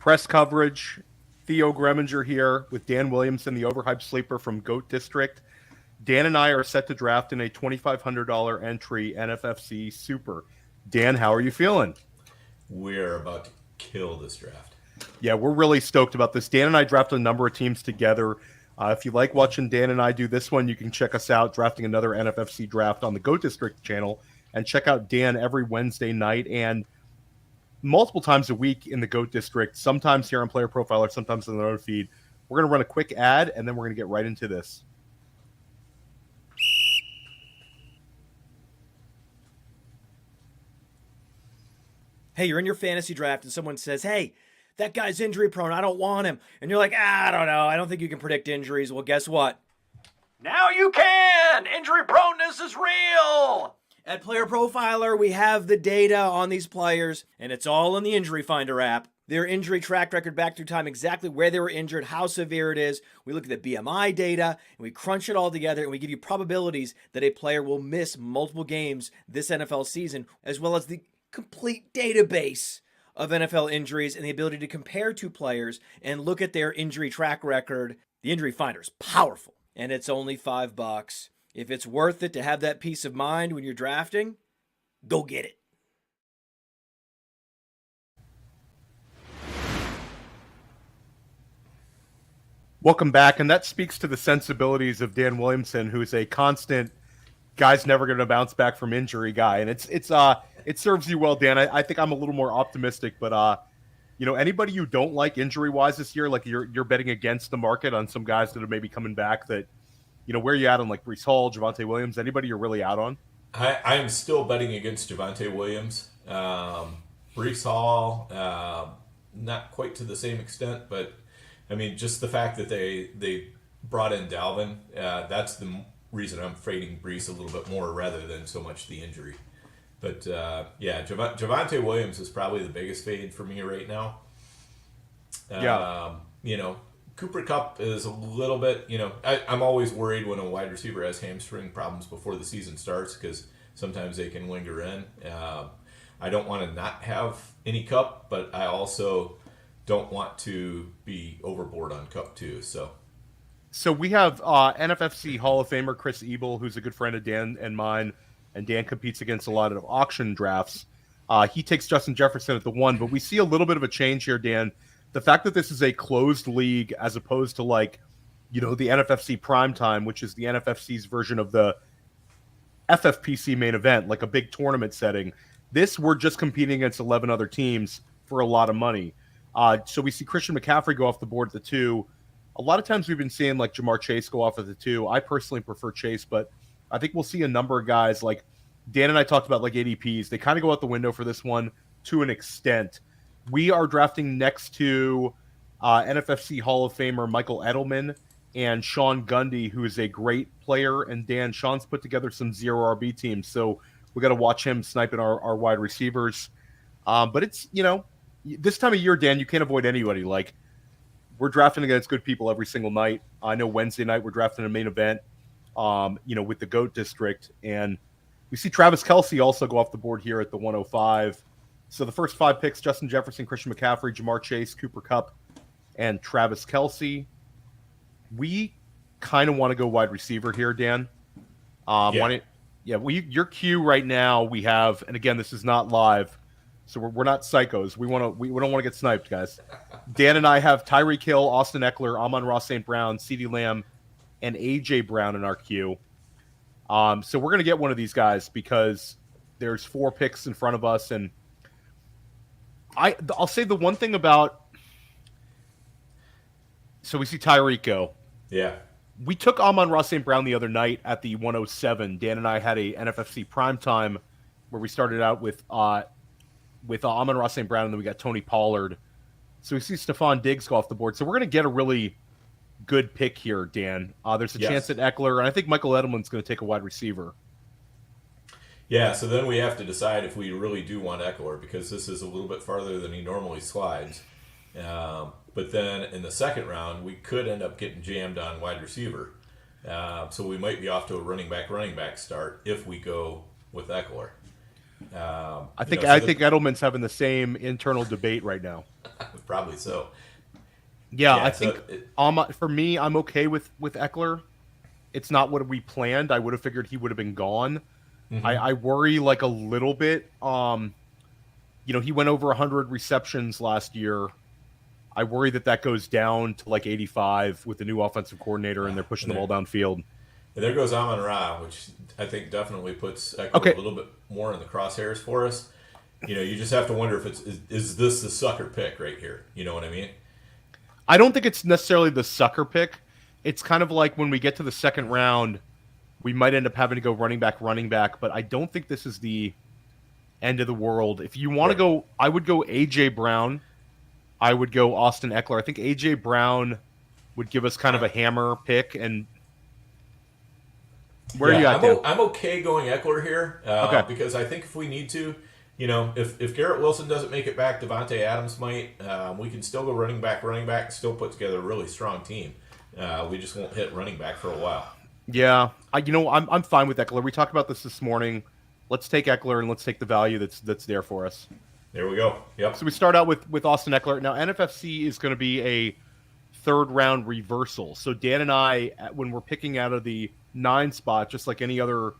Press coverage. Theo Greminger here with Dan Williamson, the overhyped sleeper from Goat District. Dan and I are set to draft in a $2,500 entry NFFC Super. Dan, how are you feeling? We're about to kill this draft. Yeah, we're really stoked about this. Dan and I drafted a number of teams together. If you like watching Dan and I do this one, you can check us out drafting another NFFC draft on the Goat District channel, and check out Dan every Wednesday night and multiple times a week in the Goat District, sometimes here on Player Profiler, sometimes on the other feed. We're going to run a quick ad, and then we're going to get right into this. Hey, you're in your fantasy draft and someone says, hey, that guy's injury prone. I don't want him. And you're like, I don't know. I don't think you can predict injuries. Well, guess what? Now you can! Injury proneness is real! At Player Profiler, we have the data on these players, and it's all in the Injury Finder app. Their injury track record back through time, exactly where they were injured, how severe it is. We look at the BMI data, and we crunch it all together, and we give you probabilities that a player will miss multiple games this NFL season, as well as the complete database of NFL injuries and the ability to compare two players and look at their injury track record. The Injury Finder is powerful, and it's only $5. If it's worth it to have that peace of mind when you're drafting, go get it. Welcome back, and that speaks to the sensibilities of Dan Williamson, who's a constant guy's never going to bounce back from injury guy, and it serves you well, Dan. I think I'm a little more optimistic, but anybody you don't like injury wise this year, like you're betting against the market on some guys that are maybe coming back. That where you at on like Breece Hall, Javonte Williams? Anybody you're really out on? I'm still betting against Javonte Williams. Breece Hall, not quite to the same extent, but I memean, just the fact that they brought in Dalvin, that's the reason I'm fading Breece a little bit more rather than so much the injury. But Javonte Williams is probably the biggest fade for me right now. Cooper Kupp is a little bit, I'm always worried when a wide receiver has hamstring problems before the season starts because sometimes they can linger in. I don't want to not have any Kupp, but I also don't want to be overboard on Kupp too. So we have NFFC Hall of Famer Chris Ebel, who's a good friend of Dan and mine, and Dan competes against a lot of auction drafts. He takes Justin Jefferson at the 1, but we see a little bit of a change here, Dan. The fact that this is a closed league as opposed to the NFFC Primetime, which is the NFFC's version of the FFPC main event, like a big tournament setting. This, we're just competing against 11 other teams for a lot of money. So we see Christian McCaffrey go off the board at the 2. A lot of times we've been seeing like Jamar Chase go off at the 2. I personally prefer Chase, but I think we'll see a number of guys like Dan and I talked about like ADPs. They kind of go out the window for this one to an extent. We are drafting next to NFFC Hall of Famer Michael Edelman and Sean Gundy, who is a great player. And Dan, Sean's put together some zero RB teams, so we got to watch him sniping our wide receivers. But it's, this time of year, Dan, you can't avoid anybody. Like, we're drafting against good people every single night. I know Wednesday night we're drafting a main event, with the GOAT District. And we see Travis Kelce also go off the board here at the 105. So the first 5 picks, Justin Jefferson, Christian McCaffrey, Jamar Chase, Cooper Kupp, and Travis Kelce. We kind of want to go wide receiver here, Dan. Your queue right now we have, and again, this is not live, so we're not psychos. We don't want to get sniped, guys. Dan and I have Tyreek Hill, Austin Eckler, Amon-Ra St. Brown, CeeDee Lamb, and A.J. Brown in our queue. So we're going to get one of these guys because there's 4 picks in front of us, and I'll say the one thing about. So we see Tyreek go. Yeah. We took Amon-Ra St. Brown the other night at the 107. Dan and I had a NFFC Primetime where we started out with Amon-Ra St. Brown, and then we got Tony Pollard. So we see Stephon Diggs go off the board. So we're going to get a really good pick here, Dan. There's a chance at Eckler, and I think Michael Edelman's going to take a wide receiver. Yeah, so then we have to decide if we really do want Eckler, because this is a little bit farther than he normally slides. But then in the second round, we could end up getting jammed on wide receiver. So we might be off to a running back start if we go with Eckler. I think Edelman's having the same internal debate right now. Probably so. Yeah, Yeah, I think for me, I'm okay with Eckler. It's not what we planned. I would have figured he would have been gone. I worry like a little bit. He went over 100 receptions last year. I worry that goes down to like 85 with the new offensive coordinator, and they're pushing the ball downfield. And there goes Amon Ra, which I think definitely puts Eckler a little bit more in the crosshairs for us. You just have to wonder if is this the sucker pick right here? You know what I mean? I don't think it's necessarily the sucker pick. It's kind of like when we get to the second round, we might end up having to go running back, but I don't think this is the end of the world. If you want to go, I would go A.J. Brown. I would go Austin Eckler. I think A.J. Brown would give us kind of a hammer pick. And where are you at, Dan? I'm okay going Eckler here because I think if we need to, if Garrett Wilson doesn't make it back, Devontae Adams might. We can still go running back, still put together a really strong team. We just won't hit running back for a while. Yeah, I'm fine with Eckler. We talked about this morning. Let's take Eckler and let's take the value that's there for us. There we go. Yep. So we start out with Austin Eckler. Now NFFC is going to be a third round reversal. So Dan and I, when we're picking out of the 9 spot, just like any other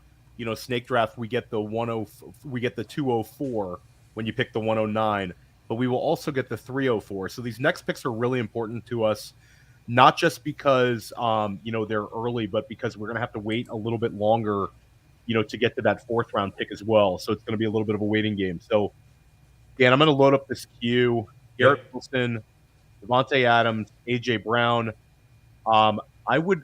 snake draft, we get the 204 when you pick the 109, but we will also get the 304. So these next picks are really important to us. Not just because they're early, but because we're going to have to wait a little bit longer, to get to that 4th round pick as well. So it's going to be a little bit of a waiting game. So, Dan, I'm going to load up this queue. Garrett Wilson, Devontae Adams, A.J. Brown. I would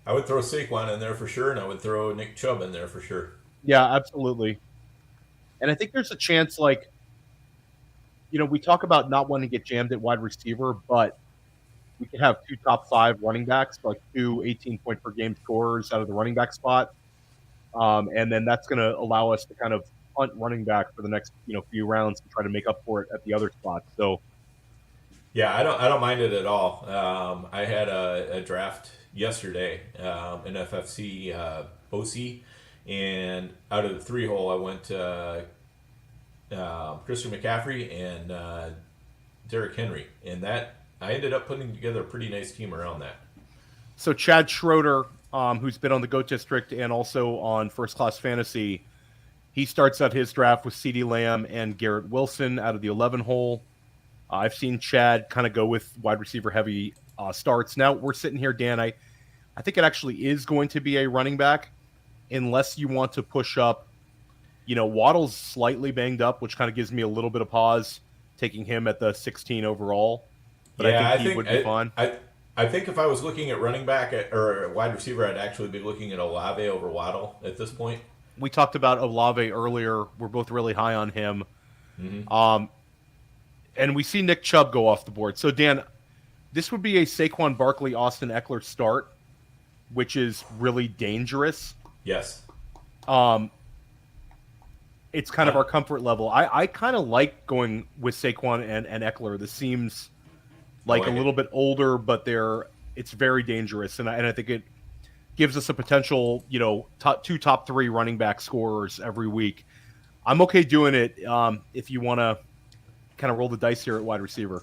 throw Saquon in there for sure, and I would throw Nick Chubb in there for sure. Yeah, absolutely. And I think there's a chance, we talk about not wanting to get jammed at wide receiver, but we could have 2 top 5 running backs, like 2 18-point per game scorers out of the running back spot. And then that's going to allow us to kind of hunt running back for the next, few rounds and try to make up for it at the other spot. So, yeah, I don't mind it at all. I had a draft yesterday, NFFC OC, and out of the 3 hole, I went Christian McCaffrey and Derrick Henry, and that I ended up putting together a pretty nice team around that. So Chad Schroeder, who's been on the GOAT District and also on First Class Fantasy, he starts out his draft with CeeDee Lamb and Garrett Wilson out of the 11 hole. I've seen Chad kind of go with wide receiver heavy starts. Now we're sitting here, Dan. I think it actually is going to be a running back, unless you want to push up. Waddle's slightly banged up, which kind of gives me a little bit of pause taking him at the 16 overall. But yeah, I think he would be fine. I think if I was looking at running back or wide receiver, I'd actually be looking at Olave over Waddle at this point. We talked about Olave earlier. We're both really high on him. Mm-hmm. And we see Nick Chubb go off the board. So, Dan, this would be a Saquon Barkley, Austin Eckler start, which is really dangerous. Yes. It's kind of our comfort level. I kind of like going with Saquon and Eckler. This seems like a little bit older, but it's very dangerous. And I think it gives us a potential, 2 top 3 running back scorers every week. I'm okay doing it if you want to kind of roll the dice here at wide receiver.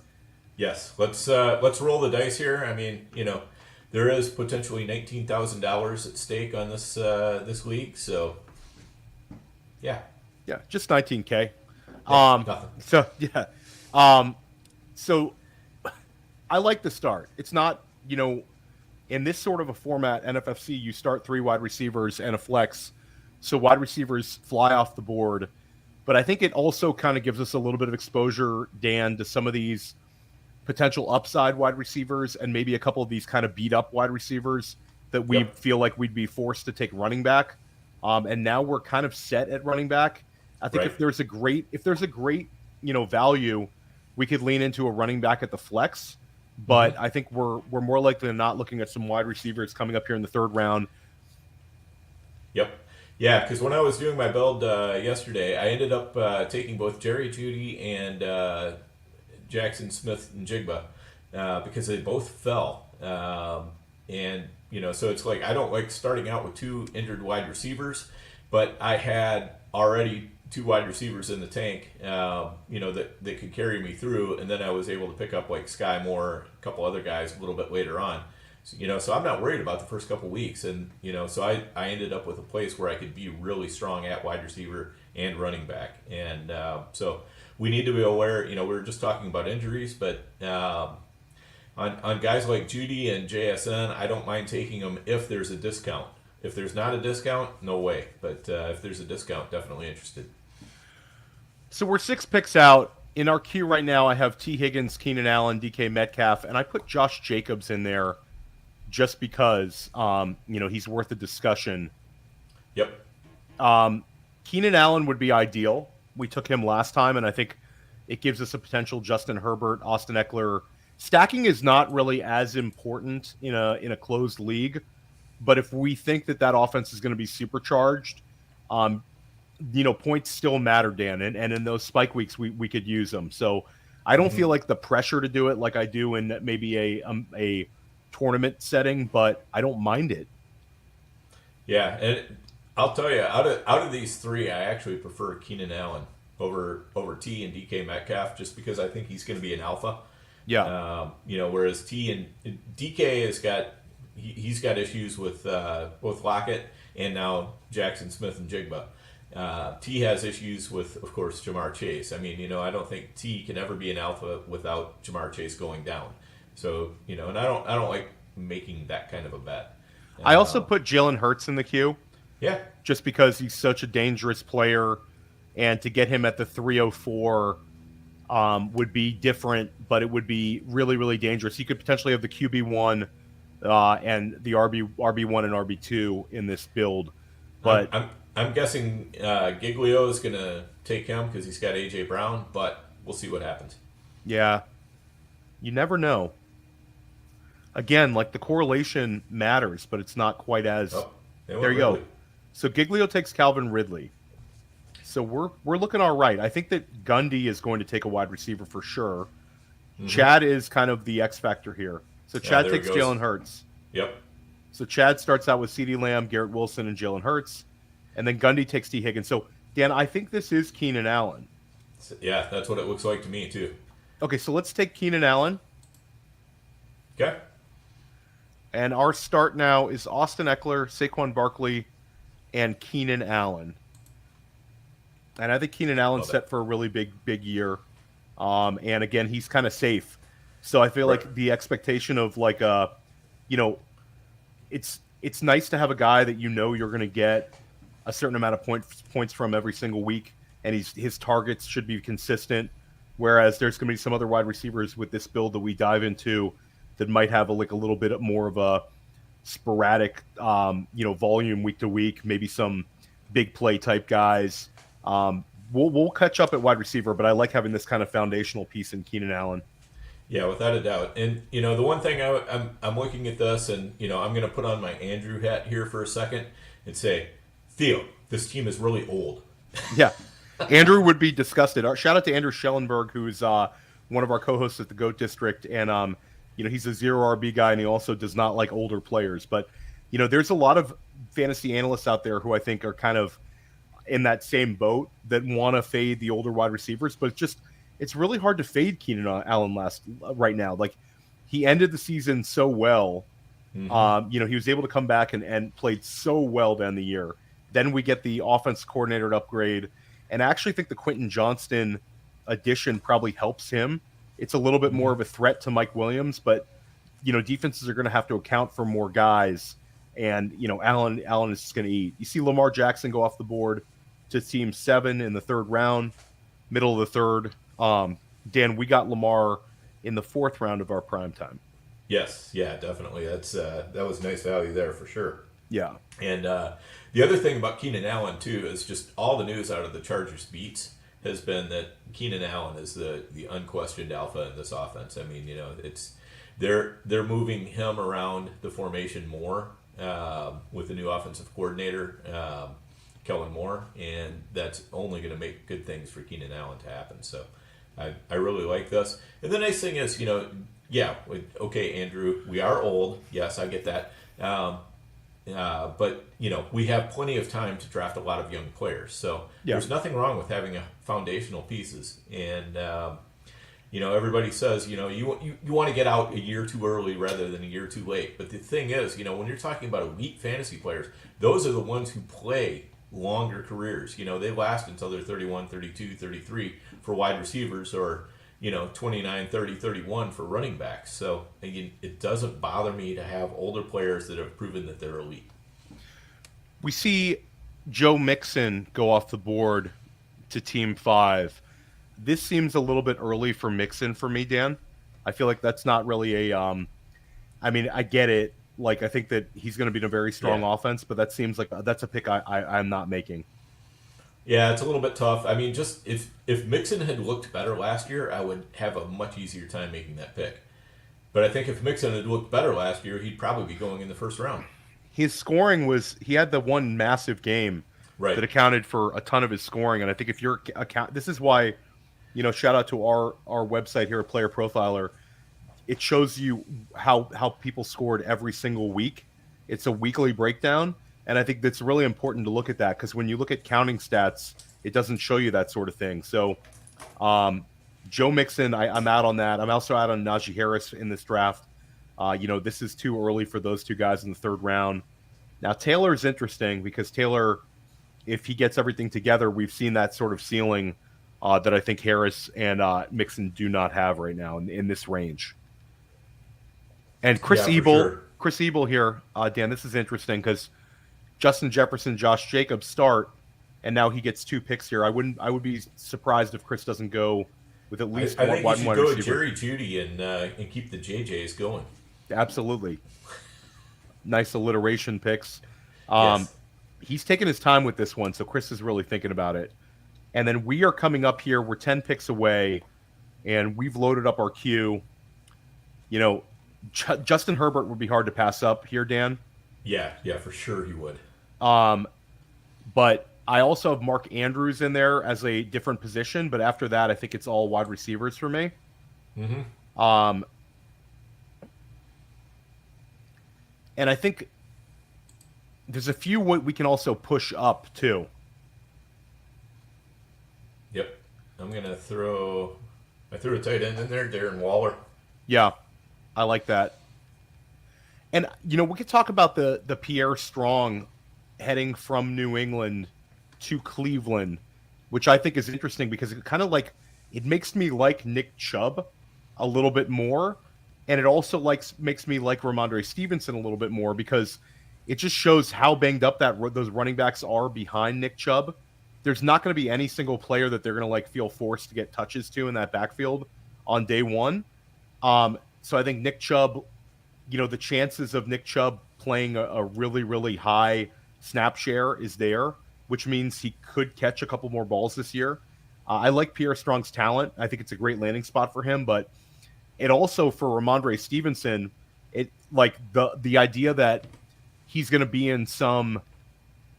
Yes, let's roll the dice here. I mean, there is potentially $19,000 at stake on this league, so yeah, just $19K. Nothing. So yeah, so I like the start. It's not, in this sort of a format, NFFC, you start 3 wide receivers and a flex, so wide receivers fly off the board. But I think it also kind of gives us a little bit of exposure, Dan, to some of these potential upside wide receivers and maybe a couple of these kind of beat up wide receivers that we feel like we'd be forced to take running back. And now we're kind of set at running back. I think if there's a great, value, we could lean into a running back at the flex. But I think we're more likely than not looking at some wide receivers coming up here in the 3rd round. Yep. Yeah, because when I was doing my build yesterday, I ended up taking both Jerry Jeudy and Jackson Smith and Jigba because they both fell. And, so it's like I don't like starting out with 2 injured wide receivers, but I had already two wide receivers in the tank, that could carry me through, and then I was able to pick up like Sky Moore, a couple other guys a little bit later on. So I'm not worried about the first couple weeks, and so I ended up with a place where I could be really strong at wide receiver and running back, and so we need to be aware. We were just talking about injuries, but on guys like Judy and JSN, I don't mind taking them if there's a discount. If there's not a discount, no way. But if there's a discount, definitely interested. So we're 6 picks out. In our queue right now, I have T. Higgins, Keenan Allen, DK Metcalf, and I put Josh Jacobs in there just because, he's worth a discussion. Yep. Keenan Allen would be ideal. We took him last time, and I think it gives us a potential Justin Herbert, Austin Eckler. Stacking is not really as important in a closed league, but if we think that offense is going to be supercharged, points still matter, Dan, and in those spike weeks we could use them. So I don't feel like the pressure to do it like I do in maybe a tournament setting, but I don't mind it. Yeah, and I'll tell you, out of these three, I actually prefer Keenan Allen over T and DK Metcalf, just because I think he's going to be an alpha. Yeah. Whereas T and DK he's got issues with both Lockett and now Jackson Smith and Jigba. T has issues with, of course, Jamar Chase. I don't think T can ever be an alpha without Jamar Chase going down. So, and I don't like making that kind of a bet. I also put Jalen Hurts in the queue. Yeah. Just because he's such a dangerous player, and to get him at the 304 would be different, but it would be really, really dangerous. He could potentially have the QB1 and the RB1 and RB2 in this build. But I'm guessing Giglio is going to take him because he's got A.J. Brown, but we'll see what happens. Yeah. You never know. Again, like the correlation matters, but it's not quite as... Oh, there you go. So Giglio takes Calvin Ridley. So we're looking all right. I think that Gundy is going to take a wide receiver for sure. Mm-hmm. Chad is kind of the X factor here. So Chad takes Jalen Hurts. Yep. So Chad starts out with CeeDee Lamb, Garrett Wilson, and Jalen Hurts. And then Gundy takes T. Higgins. So, Dan, I think this is Keenan Allen. Yeah, that's what it looks like to me, too. Okay, so let's take Keenan Allen. Okay. And our start now is Austin Eckler, Saquon Barkley, and Keenan Allen. And I think Keenan Allen's set for a really big year. And again, he's kind of safe. So I feel like the expectation of it's nice to have a guy that you're going to get a certain amount of points from every single week, and his targets should be consistent. Whereas there's going to be some other wide receivers with this build that we dive into that might have a little bit more of a sporadic, volume week to week, maybe some big play type guys. We'll catch up at wide receiver, but I like having this kind of foundational piece in Keenan Allen. Yeah, without a doubt. And, the one thing I'm looking at this, and, I'm going to put on my Andrew hat here for a second and say, Theo, this team is really old. Yeah. Andrew would be disgusted. Shout out to Andrew Schellenberg, who's one of our co-hosts at the GOAT District. And, he's a zero RB guy, and he also does not like older players. But, there's a lot of fantasy analysts out there who I think are kind of in that same boat that want to fade the older wide receivers. But it's really hard to fade Keenan Allen right now. Like, he ended the season so well. Mm-hmm. He was able to come back and played so well down the year. Then we get the offense coordinator upgrade. And I actually think the Quentin Johnston addition probably helps him. It's a little bit more of a threat to Mike Williams, but, defenses are going to have to account for more guys. And, Allen is just going to eat. You see Lamar Jackson go off the board to team 7 in the third round, middle of the third. Dan, we got Lamar in the 4th round of our prime time. Yes, yeah, definitely. That was nice value there for sure. Yeah. And the other thing about Keenan Allen, too, is just all the news out of the Chargers beats has been that Keenan Allen is the unquestioned alpha in this offense. I mean, they're moving him around the formation more with the new offensive coordinator, Kellen Moore, and that's only going to make good things for Keenan Allen to happen. So I really like this. And the nice thing is, okay, Andrew, we are old. Yes, I get that. But we have plenty of time to draft a lot of young players. So Yeah. there's nothing wrong with having a foundational pieces. And everybody says you want to get out a year too early rather than a year too late. But the thing is, when you're talking about elite fantasy players, those are the ones who play longer careers. They last until they're 31, 32, 33 for wide receivers, or 29, 30, 31 for running backs. So again, it doesn't bother me to have older players that have proven that they're elite. We see Joe Mixon go off the board to Team 5. This seems a little bit early for Mixon for me, Dan. I feel like that's not really a I mean, I get it. Like, I think that he's going to be in a very strong offense, but that seems like that's a pick I'm not making. Yeah, it's a little bit tough. I mean, just if Mixon had looked better last year, I would have a much easier time making that pick. But I think if Mixon had looked better last year, he'd probably be going in the first round. His scoring he had the one massive game Right. that accounted for a ton of his scoring. And I think if you're this is why, shout out to our website here at Player Profiler. It shows you how people scored every single week. It's a weekly breakdown. And I think that's really important to look at that, because when you look at counting stats, it doesn't show you that sort of thing. So Joe Mixon, I'm out on that. I'm also out on Najee Harris in this draft. This is too early for those two guys in the third round. Now, Taylor is interesting because Taylor, if he gets everything together, we've seen that sort of ceiling that I think Harris and Mixon do not have right now in this range. And Chris Ebel here, Dan, this is interesting because Justin Jefferson, Josh Jacobs start, and now he gets 2 picks here. I would be surprised if Chris doesn't go with at least I think one you should wide go receiver. with Jerry Jeudy and keep the JJs going. Absolutely. Nice alliteration picks. Yes. He's taking his time with this one, so Chris is really thinking about it. And then we are coming up here. We're 10 picks away, and we've loaded up our queue. Justin Herbert would be hard to pass up here, Dan. Yeah, for sure he would. But I also have Mark Andrews in there as a different position. But after that, I think it's all wide receivers for me. Mm-hmm. And I think there's a few we can also push up too. Yep. I'm gonna throw. I threw a tight end in there, Darren Waller. Yeah, I like that. And we could talk about the Pierre Strong heading from New England to Cleveland, which I think is interesting because it kind of it makes me like Nick Chubb a little bit more, and it also makes me like Ramondre Stevenson a little bit more because it just shows how banged up those running backs are behind Nick Chubb. There's not going to be any single player that they're going to feel forced to get touches to in that backfield on day one. So I think Nick Chubb, the chances of Nick Chubb playing a really, really high snap share is there, which means he could catch a couple more balls this year. I like Pierre Strong's talent. I think it's a great landing spot for him, but it also for Ramondre Stevenson, the idea that he's going to be in some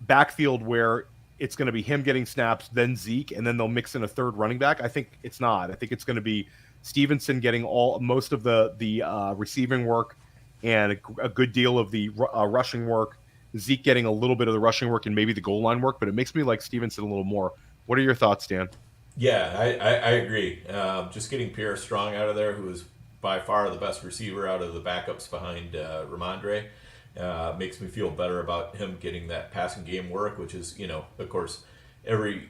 backfield where it's going to be him getting snaps, then Zeke, and then they'll mix in a third running back. I think it's not. I think it's going to be Stevenson getting most of the receiving work and a good deal of the rushing work. Zeke getting a little bit of the rushing work and maybe the goal line work, but it makes me like Stevenson a little more. What are your thoughts, Dan? Yeah, I agree. Just getting Pierre Strong out of there, who is by far the best receiver out of the backups behind Ramondre, makes me feel better about him getting that passing game work, which is, of course, every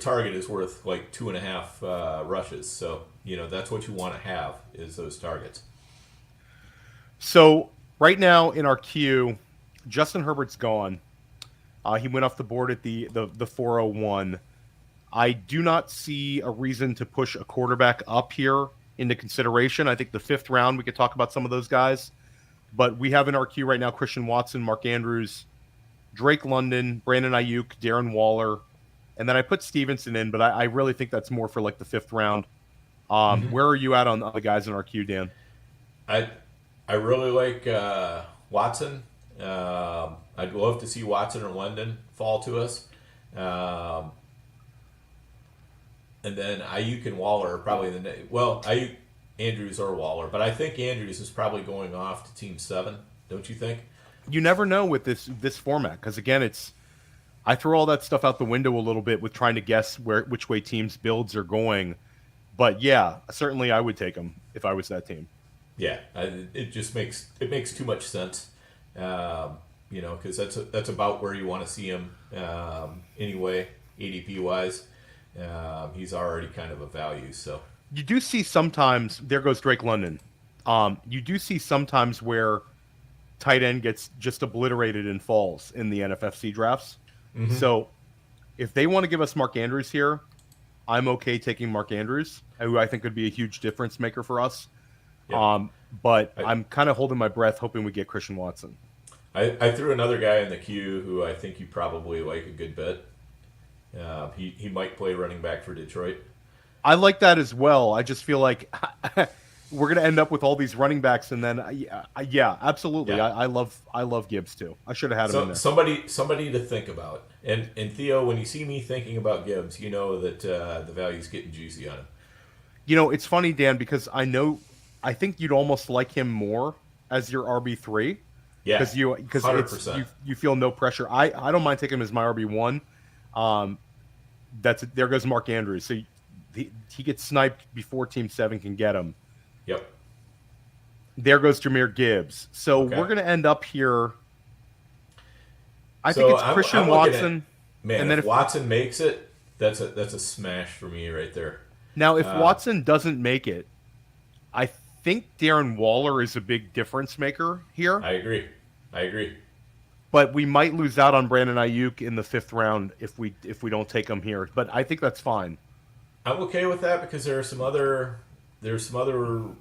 target is worth 2.5 rushes. So, that's what you want to have is those targets. So right now in our queue, Justin Herbert's gone. He went off the board at the 401. I do not see a reason to push a quarterback up here into consideration. I think the 5th round, we could talk about some of those guys. But we have in our queue right now Christian Watson, Mark Andrews, Drake London, Brandon Ayuk, Darren Waller. And then I put Stevenson in, but I really think that's more for the 5th round. Where are you at on the guys in our queue, Dan? I really like Watson. I'd love to see Watson or London fall to us. And then Ayuk and Waller are probably Ayuk, Andrews or Waller, but I think Andrews is probably going off to Team 7. Don't you think? you never know with this format because again, I throw all that stuff out the window a little bit with trying to guess which way teams' builds are going. But yeah, certainly I would take them if I was that team. Yeah, it just makes too much sense. Because that's about where you want to see him anyway, ADP wise. He's already kind of a value, so You do see sometimes there goes Drake London. You do see sometimes where tight end gets just obliterated and falls in the NFFC drafts. So if they want to give us Mark Andrews here, I'm okay taking Mark Andrews, who I think would be a huge difference maker for us. yeah. But I, I'm kind of holding my breath, hoping we get Christian Watson. I threw another guy in the queue who I think you probably like a good bit. He might play running back for Detroit. I like that as well. I just feel like we're going to end up with all these running backs, and then yeah, absolutely. Yeah. I love Gibbs too. I should have had him in So there. somebody to think about. And Theo, when you see me thinking about Gibbs, you know that the value's getting juicy on him. It's funny, Dan, because I think you'd almost like him more as your RB3 Yeah, because 100%. you feel no pressure. I don't mind taking him as my RB1. There goes Mark Andrews. So he gets sniped before Team 7 can get him. Yep. There goes Jahmyr Gibbs. So Okay. we're going to end up here. I So think it's I'm Christian looking Watson. Man, and then if Watson makes it, that's a smash for me right there. Now, if Watson doesn't make it, I think Darren Waller is a big difference maker here. I agree. But we might lose out on Brandon Ayuk in the 5th round if we don't take him here. But I think that's fine. I'm okay with that because there's some other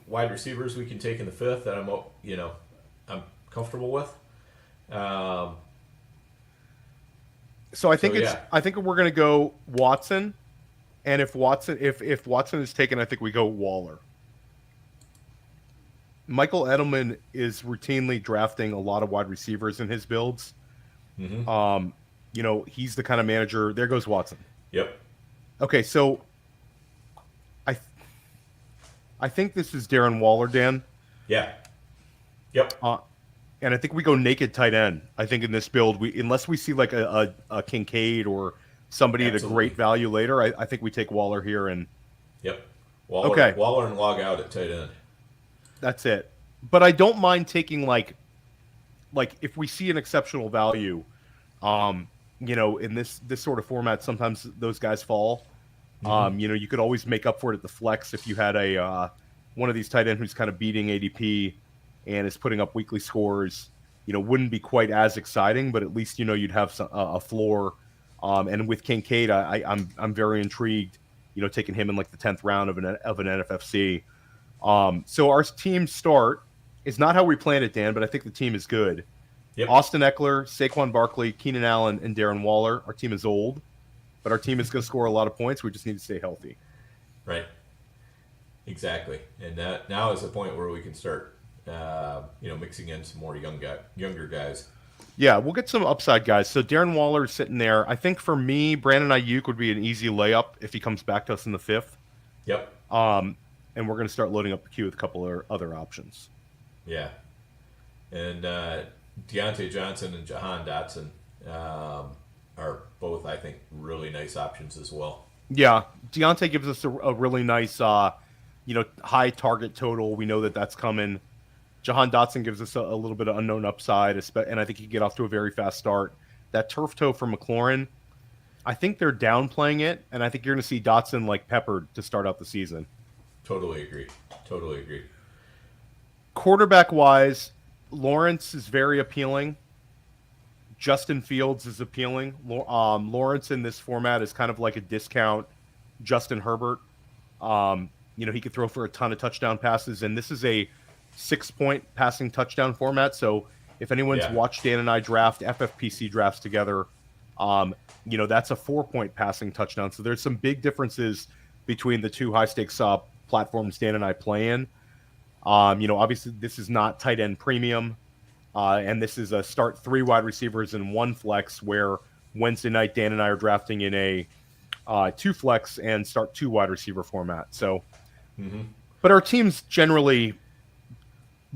wide receivers we can take in the 5th that I'm comfortable with. So I think yeah. I think we're going to go Watson, and if Watson is taken, I think we go Waller. Michael Edelman is routinely drafting a lot of wide receivers in his builds. He's the kind of manager. There goes Watson. Yep. Okay, so I think this is Darren Waller, Dan. Yeah. Yep. And I think we go naked tight end. I think in this build, unless we see like a Kincaid or somebody at a great value later, I think we take Waller here and Yep. Waller, okay. Waller and log out at tight end. That's it. But I don't mind taking like if we see an exceptional value, in this sort of format, sometimes those guys fall. You could always make up for it at the flex if you had a one of these tight end who's kind of beating ADP and is putting up weekly scores. Wouldn't be quite as exciting, but at least you'd have a floor. And with Kincaid, I'm very intrigued. Taking him in like the 10th round of an NFFC. So our team start is not how we planned it, Dan, but I think the team is good. Yep. Austin Eckler, Saquon Barkley, Keenan Allen, and Darren Waller. Our team is old, but our team is going to score a lot of points. We just need to stay healthy. Right. Exactly. And now is the point where we can start, mixing in some more younger guys. Yeah, we'll get some upside guys. So Darren Waller is sitting there. I think for me, Brandon Ayuk would be an easy layup if he comes back to us in the 5th. Yep. And we're going to start loading up the queue with a couple of other options. Yeah. And Deontay Johnson and Jahan Dotson are both, I think, really nice options as well. Yeah, Deontay gives us a really nice, high target total. We know that that's coming. Jahan Dotson gives us a little bit of unknown upside, and I think he can get off to a very fast start. That turf toe from McLaurin, I think they're downplaying it, and I think you're going to see Dotson like peppered to start out the season. Totally agree. Quarterback-wise, Lawrence is very appealing. Justin Fields is appealing. Lawrence in this format is kind of like a discount Justin Herbert. He could throw for a ton of touchdown passes, and this is a 6-point passing touchdown format. So if anyone's watched Dan and I draft FFPC drafts together, that's a 4-point passing touchdown. So there's some big differences between the two high-stakes platforms Dan and I play in. Obviously this is not tight end premium. And this is a start 3 wide receivers and 1 flex, where Wednesday night Dan and I are drafting in a 2 flex and start 2 wide receiver format. So, but our teams generally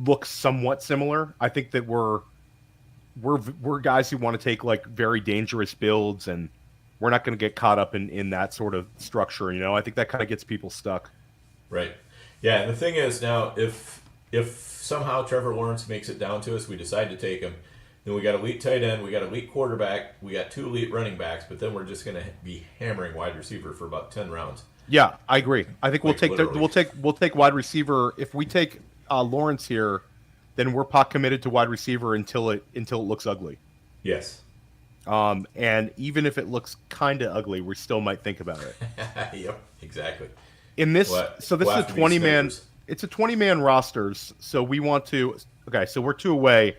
look somewhat similar. I think that we're we're guys who want to take like very dangerous builds, and we're not going to get caught up in that sort of structure. You know, I think that kind of gets people stuck. Right. Yeah, and the thing is now, if somehow Trevor Lawrence makes it down to us, we decide to take him, then we got elite tight end, we got elite quarterback, we got 2 elite running backs, but then we're just going to be hammering wide receiver for about 10 rounds. Yeah, I agree. I think Like, literally. we'll take wide receiver. If we take Lawrence here, then we're pot committed to wide receiver until it looks ugly. Yes. And even if it looks kind of ugly, we still might think about it. Yep. Exactly. In this, What? so this We'll is have a to be 20-man. snipers. It's a 20-man rosters. So we want to. Okay, so we're 2 away.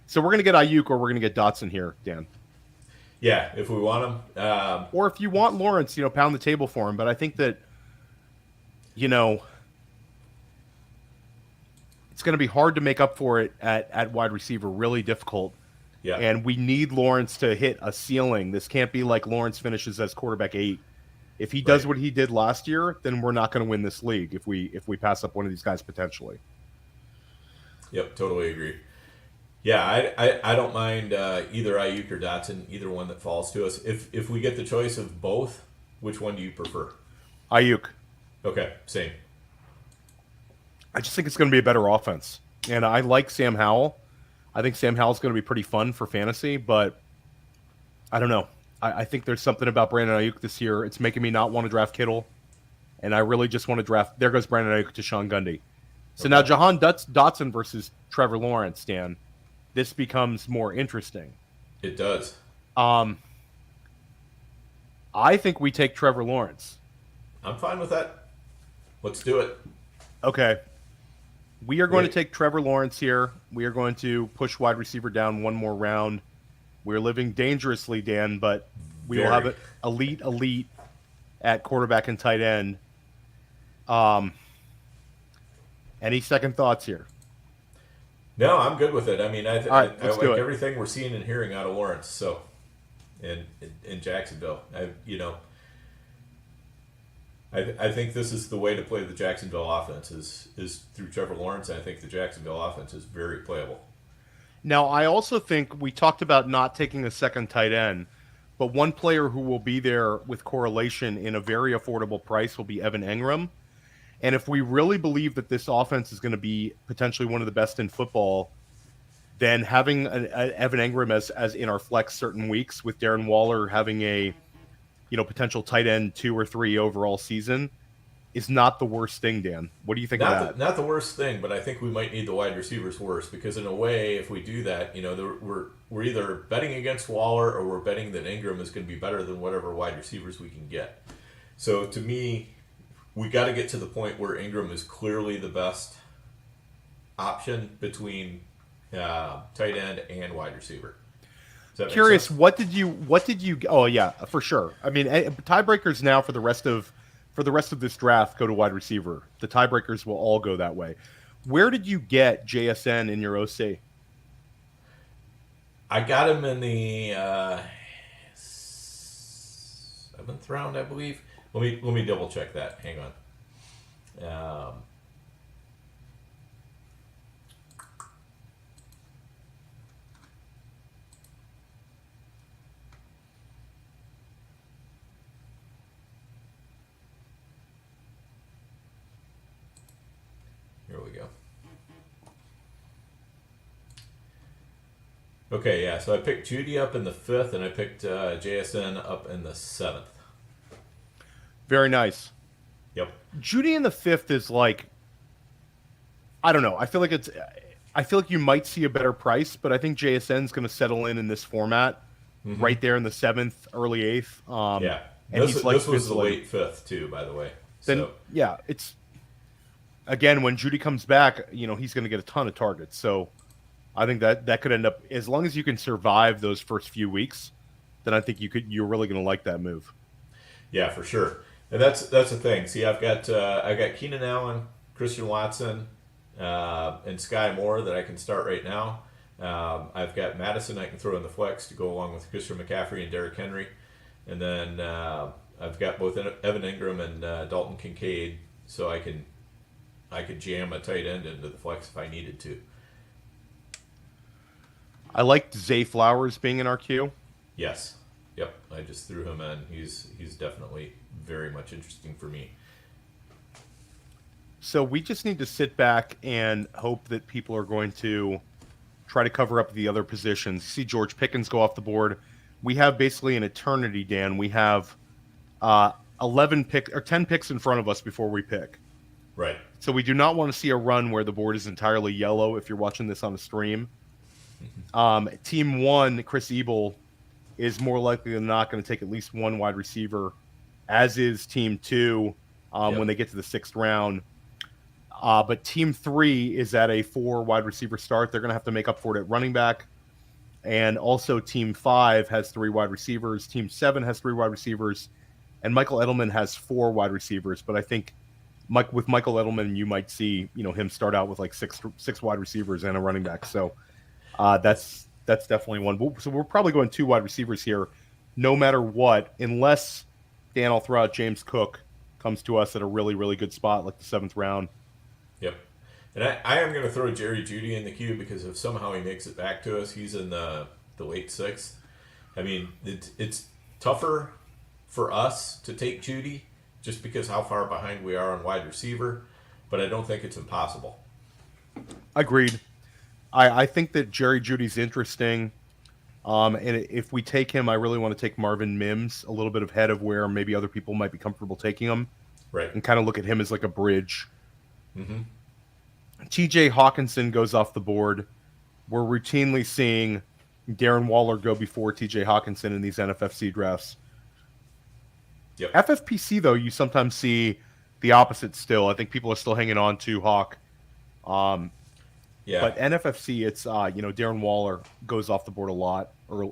So we're gonna get Ayuk or we're gonna get Dotson here, Dan. Yeah, if we want him. Or if you want Lawrence, pound the table for him. But I think that, it's going to be hard to make up for it at wide receiver. Really difficult. Yeah. And we need Lawrence to hit a ceiling. This can't be like Lawrence finishes as quarterback 8. If he does Right. what he did last year, then we're not going to win this league if we pass up one of these guys potentially. Yep, totally agree. Yeah, I don't mind either Ayuk or Dotson, either one that falls to us. If we get the choice of both, which one do you prefer? Ayuk. Okay, same. I just think it's going to be a better offense. And I like Sam Howell. I think Sam Howell's going to be pretty fun for fantasy, but I don't know. I think there's something about Brandon Ayuk this year. It's making me not want to draft Kittle. And I really just want to draft. There goes Brandon Ayuk to Sean Gundy. So now Jahan Dotson versus Trevor Lawrence, Dan. This becomes more interesting. It does. I think we take Trevor Lawrence. I'm fine with that. Let's do it. Okay. We are going to Wait. take Trevor Lawrence here. We are going to push wide receiver down one more round. We're living dangerously, Dan, but we will have it elite at quarterback and tight end. Any second thoughts here? No, I'm good with it. I mean, I All right, I let's like do it. everything we're seeing and hearing out of Lawrence. So, in Jacksonville, I think this is the way to play the Jacksonville offense is through Trevor Lawrence. I think the Jacksonville offense is very playable. Now, I also think we talked about not taking a second tight end, but one player who will be there with correlation in a very affordable price will be Evan Engram. And if we really believe that this offense is going to be potentially one of the best in football, then having an Evan Engram as in our flex certain weeks with Darren Waller having a potential tight end 2 or 3 overall season is not the worst thing, Dan. What do you think of that? Not the worst thing, but I think we might need the wide receivers worse because in a way, if we do that, we're either betting against Waller or we're betting that Ingram is going to be better than whatever wide receivers we can get. So to me, we got to get to the point where Ingram is clearly the best option between tight end and wide receiver. Does that make Curious, sense? what did you? Oh yeah, for sure. I mean, tiebreakers now for the rest of this draft go to wide receiver. The tiebreakers will all go that way. Where did you get JSN in your OC? I got him in the 7th round, I believe. Let me double check that. Hang on. Here we go. Okay, yeah. So I picked Judy up in the 5th, and I picked JSN up in the 7th. Very nice. Yep. Judy in the 5th is like, I don't know. I feel like you might see a better price, but I think JSN's going to settle in this format, right there in the 7th, early 8th. Yeah. And This he's like was the fizzling. late 5th too, by the way. Then So yeah, it's again when Judy comes back, he's going to get a ton of targets. So I think that could end up, as long as you can survive those first few weeks, then I think you're really going to like that move. yeah, for sure. And that's the thing. See, I got Keenan Allen, Christian Watson, and Sky Moore that I can start right now. I've got Madison I can throw in the flex to go along with Christian McCaffrey and Derrick Henry. And then I've got both Evan Ingram and Dalton Kincaid, so I could jam a tight end into the flex if I needed to. I liked Zay Flowers being in our queue. Yes. Yep. I just threw him in. He's definitely very much interesting for me. So we just need to sit back and hope that people are going to try to cover up the other positions. See George Pickens go off the board. We have basically an eternity, Dan. We have 11 pick or 10 picks in front of us before we pick. Right. So we do not want to see a run where the board is entirely yellow if you're watching this on a stream. Team 1, Chris Ebel, is more likely than not going to take at least one wide receiver, as is Team 2 when they get to the 6th round. But Team 3 is at a 4 wide receiver start. They're going to have to make up for it at running back. And also Team 5 has 3 wide receivers. Team 7 has 3 wide receivers. And Michael Edelman has 4 wide receivers. But I think with Michael Edelman, you might see him start out with like six wide receivers and a running back. So that's definitely one. So we're probably going 2 wide receivers here, no matter what, unless, Dan, I'll throw out James Cook comes to us at a really, really good spot, like the 7th round. Yep. And I am going to throw Jerry Jeudy in the queue because if somehow he makes it back to us, he's in the late 6th. I mean, it's tougher for us to take Jeudy just because how far behind we are on wide receiver, but I don't think it's impossible. Agreed. I think that Jerry Jeudy's interesting. And if we take him, I really want to take Marvin Mims a little bit ahead of where maybe other people might be comfortable taking him. Right. And kind of look at him as like a bridge. Mm-hmm. TJ Hawkinson goes off the board. We're routinely seeing Darren Waller go before TJ Hawkinson in these NFFC drafts. Yep. FFPC, though, you sometimes see the opposite still. I think people are still hanging on to Hawk. Yeah. But NFFC, it's Darren Waller goes off the board a lot. Or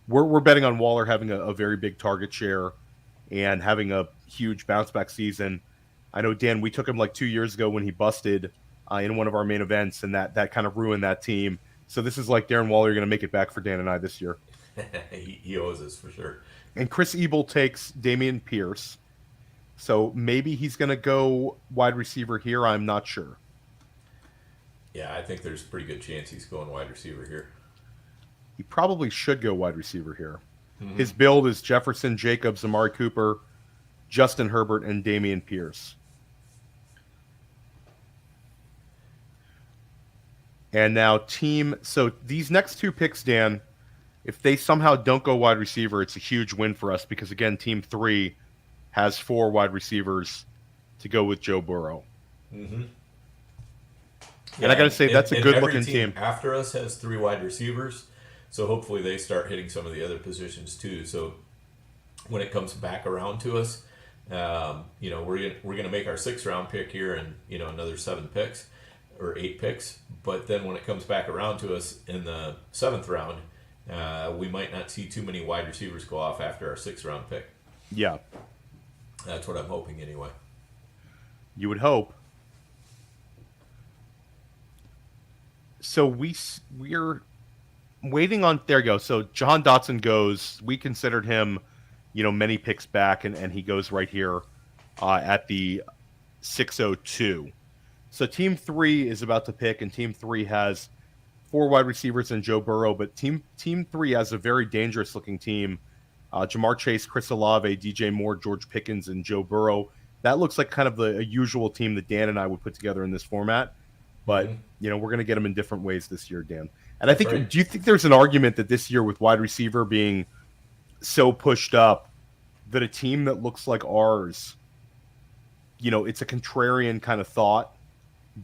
we're betting on Waller having a very big target share and having a huge bounce back season. I know, Dan, we took him like 2 years ago when he busted in one of our main events, and that kind of ruined that team. So this is like Darren Waller, you're going to make it back for Dan and I this year. he owes us for sure. And Chris Ebel takes Dameon Pierce. So maybe he's going to go wide receiver here. I'm not sure. Yeah, I think there's a pretty good chance he's going wide receiver here. He probably should go wide receiver here. Mm-hmm. His build is Jefferson, Jacobs, Amari Cooper, Justin Herbert, and Dameon Pierce. And now so these next 2 picks, Dan, if they somehow don't go wide receiver, it's a huge win for us because, again, Team 3 has 4 wide receivers to go with Joe Burrow. Mm-hmm. Yeah, and I got to say, that's a good-looking team. After us has 3 wide receivers, so hopefully they start hitting some of the other positions too. So when it comes back around to us, we're gonna make our 6th round pick here and another 7 picks or 8 picks. But then when it comes back around to us in the 7th round, we might not see too many wide receivers go off after our 6th round pick. Yeah, that's what I'm hoping anyway. You would hope. So we're waiting on. There you go. So Jahan Dotson goes. We considered him, many picks back, and he goes right here at the 602. So Team 3 is about to pick, and Team 3 has 4 wide receivers and Joe Burrow, but Team 3 has a very dangerous-looking team. Jamar Chase, Chris Olave, DJ Moore, George Pickens, and Joe Burrow. That looks like kind of a usual team that Dan and I would put together in this format. But, we're going to get them in different ways this year, Dan. And I think, do you think there's an argument that this year with wide receiver being so pushed up that a team that looks like ours, it's a contrarian kind of thought,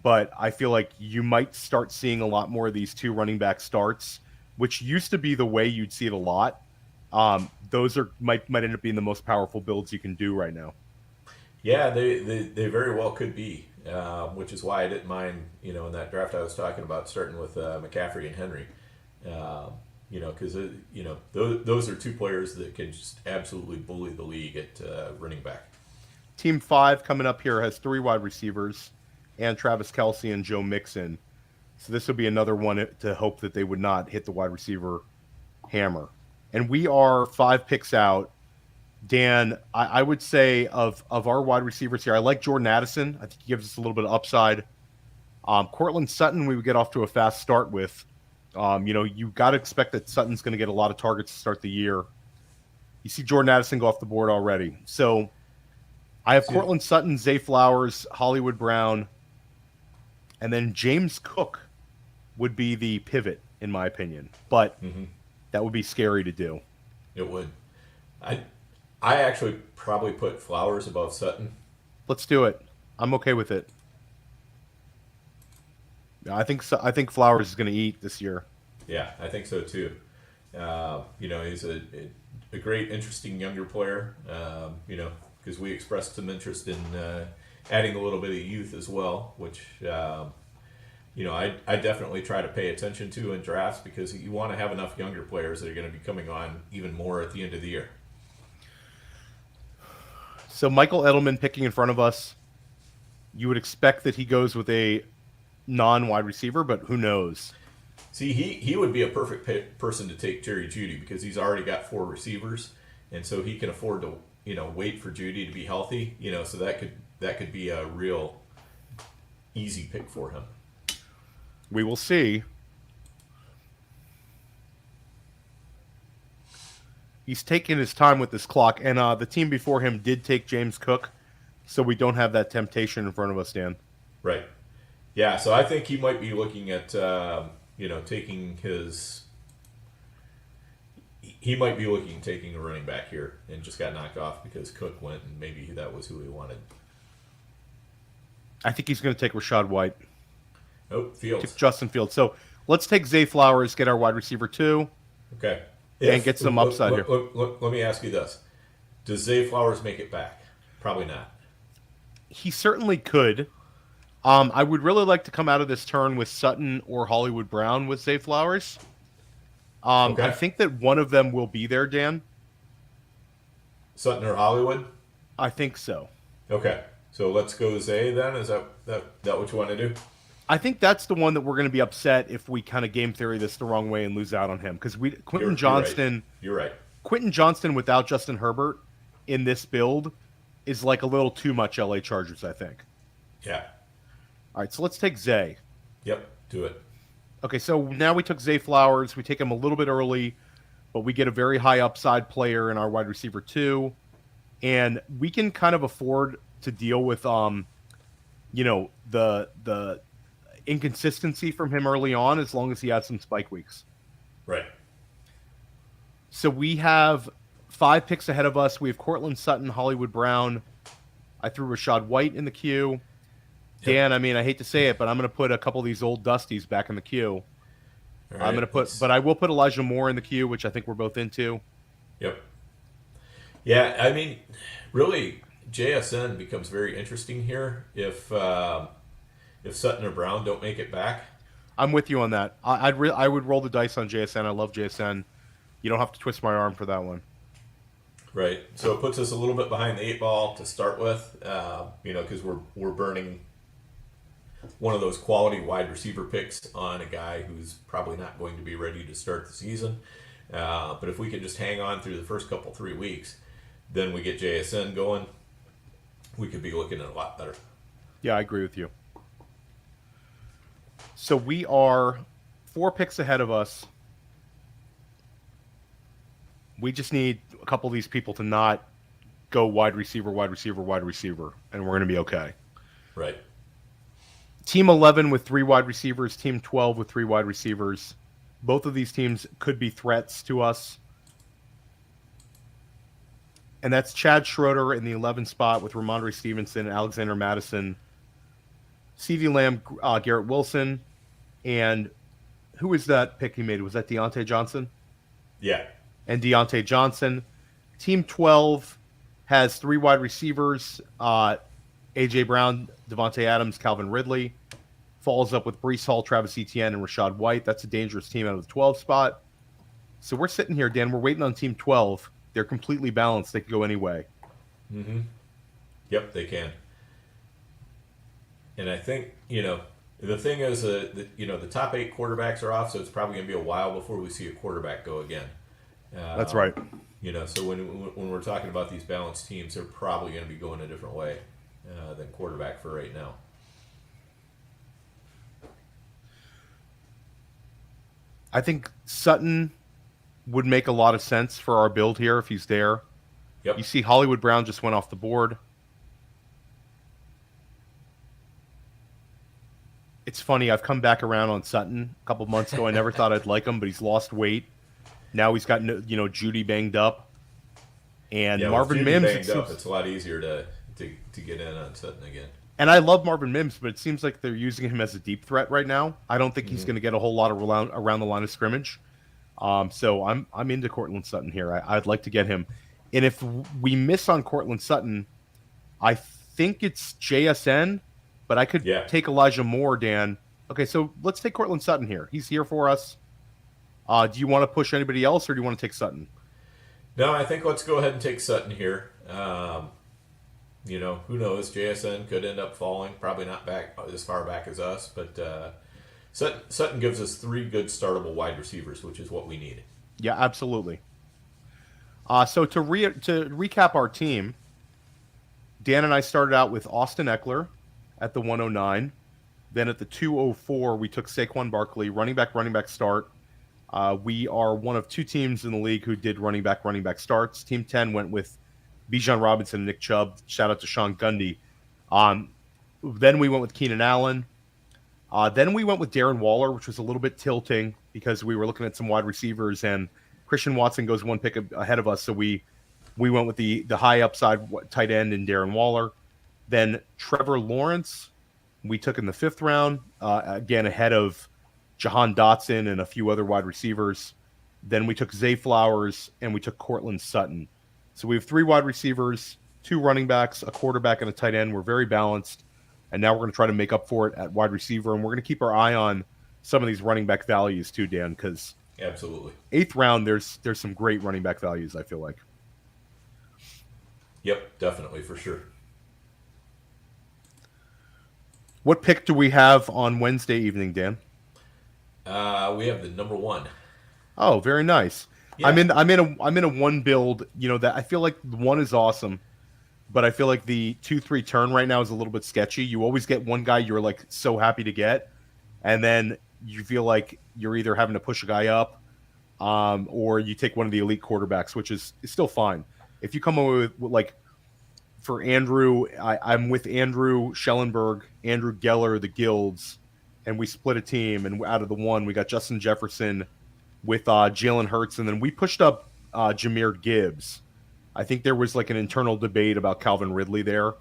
but I feel like you might start seeing a lot more of these 2 running back starts, which used to be the way you'd see it a lot. Those might end up being the most powerful builds you can do right now. Yeah, they very well could be, which is why I didn't mind, in that draft I was talking about starting with McCaffrey and Henry, because those are 2 players that can just absolutely bully the league at running back. Team 5 coming up here has 3 wide receivers and Travis Kelce and Joe Mixon. So this would be another one to hope that they would not hit the wide receiver hammer. And we are 5 picks out. Dan, I would say of our wide receivers here, I like Jordan Addison. I think he gives us a little bit of upside. Cortland Sutton, we would get off to a fast start with. You got to expect that Sutton's going to get a lot of targets to start the year. You see Jordan Addison go off the board already. So I have Cortland Sutton, Zay Flowers, Hollywood Brown, and then James Cook would be the pivot, in my opinion. But that would be scary to do. It would. I actually probably put Flowers above Sutton. Let's do it. I'm okay with it. I think Flowers is going to eat this year. Yeah, I think so too. He's a great, interesting younger player. Because we expressed some interest in adding a little bit of youth as well, which I definitely try to pay attention to in drafts because you want to have enough younger players that are going to be coming on even more at the end of the year. So Michael Edelman picking in front of us, you would expect that he goes with a non-wide receiver, but who knows? See, he would be a perfect person to take Jerry Jeudy because he's already got 4 receivers, and so he can afford to wait for Jeudy to be healthy. So that could be a real easy pick for him. We will see. He's taking his time with this clock, and the team before him did take James Cook, so we don't have that temptation in front of us, Dan. Right. Yeah, so I think he might be looking at, taking his... He might be looking at taking a running back here and just got knocked off because Cook went, and maybe that was who he wanted. I think he's going to take Rashad White. Oh, Fields. Justin Fields. So let's take Zay Flowers, get our wide receiver 2. Okay. And get some upside here. Let me ask you this. Does Zay Flowers make it back? Probably not. He certainly could. I would really like to come out of this turn with Sutton or Hollywood Brown with Zay Flowers. Okay. I think that one of them will be there, Dan. Sutton or Hollywood? I think so. Okay. So let's go Zay then? Is that what you want to do? I think that's the one that we're going to be upset if we kind of game theory this the wrong way and lose out on him. Because Quentin Johnston... You're right. Quentin Johnston without Justin Herbert in this build is like a little too much LA Chargers, I think. Yeah. All right, so let's take Zay. Yep, do it. Okay, so now we took Zay Flowers. We take him a little bit early, but we get a very high upside player in our wide receiver 2. And we can kind of afford to deal with, the inconsistency from him early on as long as he has some spike weeks. Right. So we have 5 picks ahead of us. We have Cortland Sutton, Hollywood Brown. I threw Rashad White in the queue. Dan, I hate to say it, but I'm going to put a couple of these old dusties back in the queue. Right, I'm going to but I will put Elijah Moore in the queue, which I think we're both into. Yep. Yeah, really, JSN becomes very interesting here if Sutton or Brown don't make it back. I'm with you on that. I would roll the dice on JSN. I love JSN. You don't have to twist my arm for that one. Right. So it puts us a little bit behind the 8 ball to start with, because we're burning one of those quality wide receiver picks on a guy who's probably not going to be ready to start the season. But if we can just hang on through the first 3 weeks, then we get JSN going, we could be looking at a lot better. Yeah, I agree with you. So we are 4 picks ahead of us. We just need a couple of these people to not go wide receiver, and we're going to be okay. Right. Team 11 with 3 wide receivers, Team 12 with 3 wide receivers. Both of these teams could be threats to us. And that's Chad Schroeder in the 11 spot with Ramondre Stevenson, Alexander Madison, CeeDee Lamb, Garrett Wilson, and who was that pick he made? Was that Deontay Johnson? Yeah. And Deontay Johnson. Team 12 has 3 wide receivers, A.J. Brown, Devontae Adams, Calvin Ridley. Follows up with Breece Hall, Travis Etienne, and Rashad White. That's a dangerous team out of the 12 spot. So we're sitting here, Dan. We're waiting on Team 12. They're completely balanced. They can go any way. Mm-hmm. Yep, they can. And I think, the thing is, the top 8 quarterbacks are off, so it's probably going to be a while before we see a quarterback go again. That's right. So when we're talking about these balanced teams, they're probably going to be going a different way than quarterback for right now. I think Sutton would make a lot of sense for our build here if he's there. Yep. You see Hollywood Brown just went off the board. It's funny, I've come back around on Sutton a couple months ago. I never thought I'd like him, but he's lost weight. Now he's got, Judy banged up. And Yeah, Marvin with Judy Mims, banged up, it's a lot easier to get in on Sutton again. and I love Marvin Mims, but it seems like they're using him as a deep threat right now. I don't think he's going to get a whole lot of around the line of scrimmage. So I'm into Cortland Sutton here. I'd like to get him. And if we miss on Cortland Sutton, I think it's JSN, but I could take Elijah Moore, Dan. Okay, so let's take Cortland Sutton here. He's here for us. Do you want to push anybody else, or do you want to take Sutton? No, I think let's go ahead and take Sutton here. Who knows? JSN could end up falling. Probably not back as far back as us, but Sutton gives us 3 good startable wide receivers, which is what we need. Yeah, absolutely. So to recap our team, Dan and I started out with Austin Eckler at the 109. Then at the 204, we took Saquon Barkley, running back start. We are one of 2 teams in the league who did running back starts. Team 10 went with Bijan Robinson and Nick Chubb. Shout out to Sean Gundy. Then we went with Keenan Allen. Then we went with Darren Waller, which was a little bit tilting because we were looking at some wide receivers, and Christian Watson goes 1 pick ahead of us. So we went with the high upside tight end in Darren Waller. Then Trevor Lawrence, we took in the 5th round, again ahead of Jahan Dotson and a few other wide receivers. Then we took Zay Flowers, and we took Cortland Sutton. So we have 3 wide receivers, 2 running backs, a quarterback, and a tight end. We're very balanced. And now we're going to try to make up for it at wide receiver. And we're going to keep our eye on some of these running back values too, Dan, because absolutely 8th round, there's some great running back values, I feel like. Yep, definitely, for sure. What pick do we have on Wednesday evening, Dan? We have the number 1. Oh, very nice. Yeah. I'm in a 1 build. That I feel like 1 is awesome, but I feel like the 2-3 turn right now is a little bit sketchy. You always get one guy you're like so happy to get, and then you feel like you're either having to push a guy up, or you take one of the elite quarterbacks, which is still fine. If you come away with like for Andrew, I'm with Andrew Schellenberg, Andrew Geller, the Guilds, and we split a team. And out of the 1, we got Justin Jefferson with Jalen Hurts, and then we pushed up Jahmyr Gibbs. I think there was like an internal debate about Calvin Ridley there,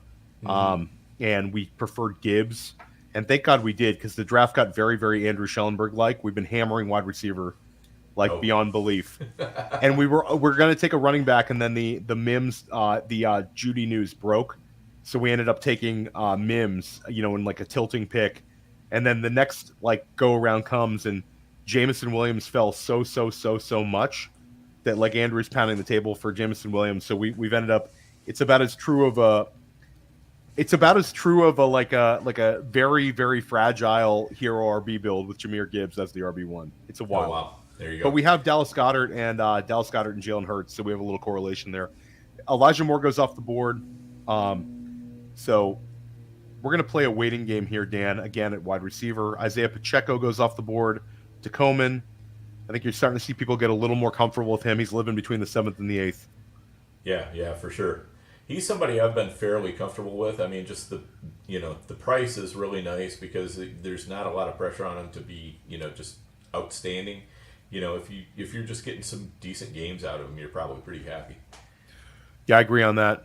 and we preferred Gibbs. And thank God we did, because the draft got very, very Andrew Schellenberg-like. We've been hammering wide receiver beyond belief. And we're going to take a running back, and then the Mims, the Judy news broke. So we ended up taking Mims, in like a tilting pick. And then the next go around comes, and Jameson Williams fell so much that Andrew's pounding the table for Jameson Williams. So we've ended up, it's about as true of a very, very fragile hero RB build with Jahmyr Gibbs as the RB1. It's a wild. Oh, wow. There you go. But we have Dallas Goedert and Jalen Hurts, so we have a little correlation there. Elijah Moore goes off the board. So we're going to play a waiting game here, Dan, again at wide receiver. Isaiah Pacheco goes off the board to Coleman. I think you're starting to see people get a little more comfortable with him. He's living between the 7th and the 8th. Yeah, for sure. He's somebody I've been fairly comfortable with. I mean, just the price is really nice because there's not a lot of pressure on him to be, just outstanding. If you're just getting some decent games out of him, you're probably pretty happy. Yeah, I agree on that.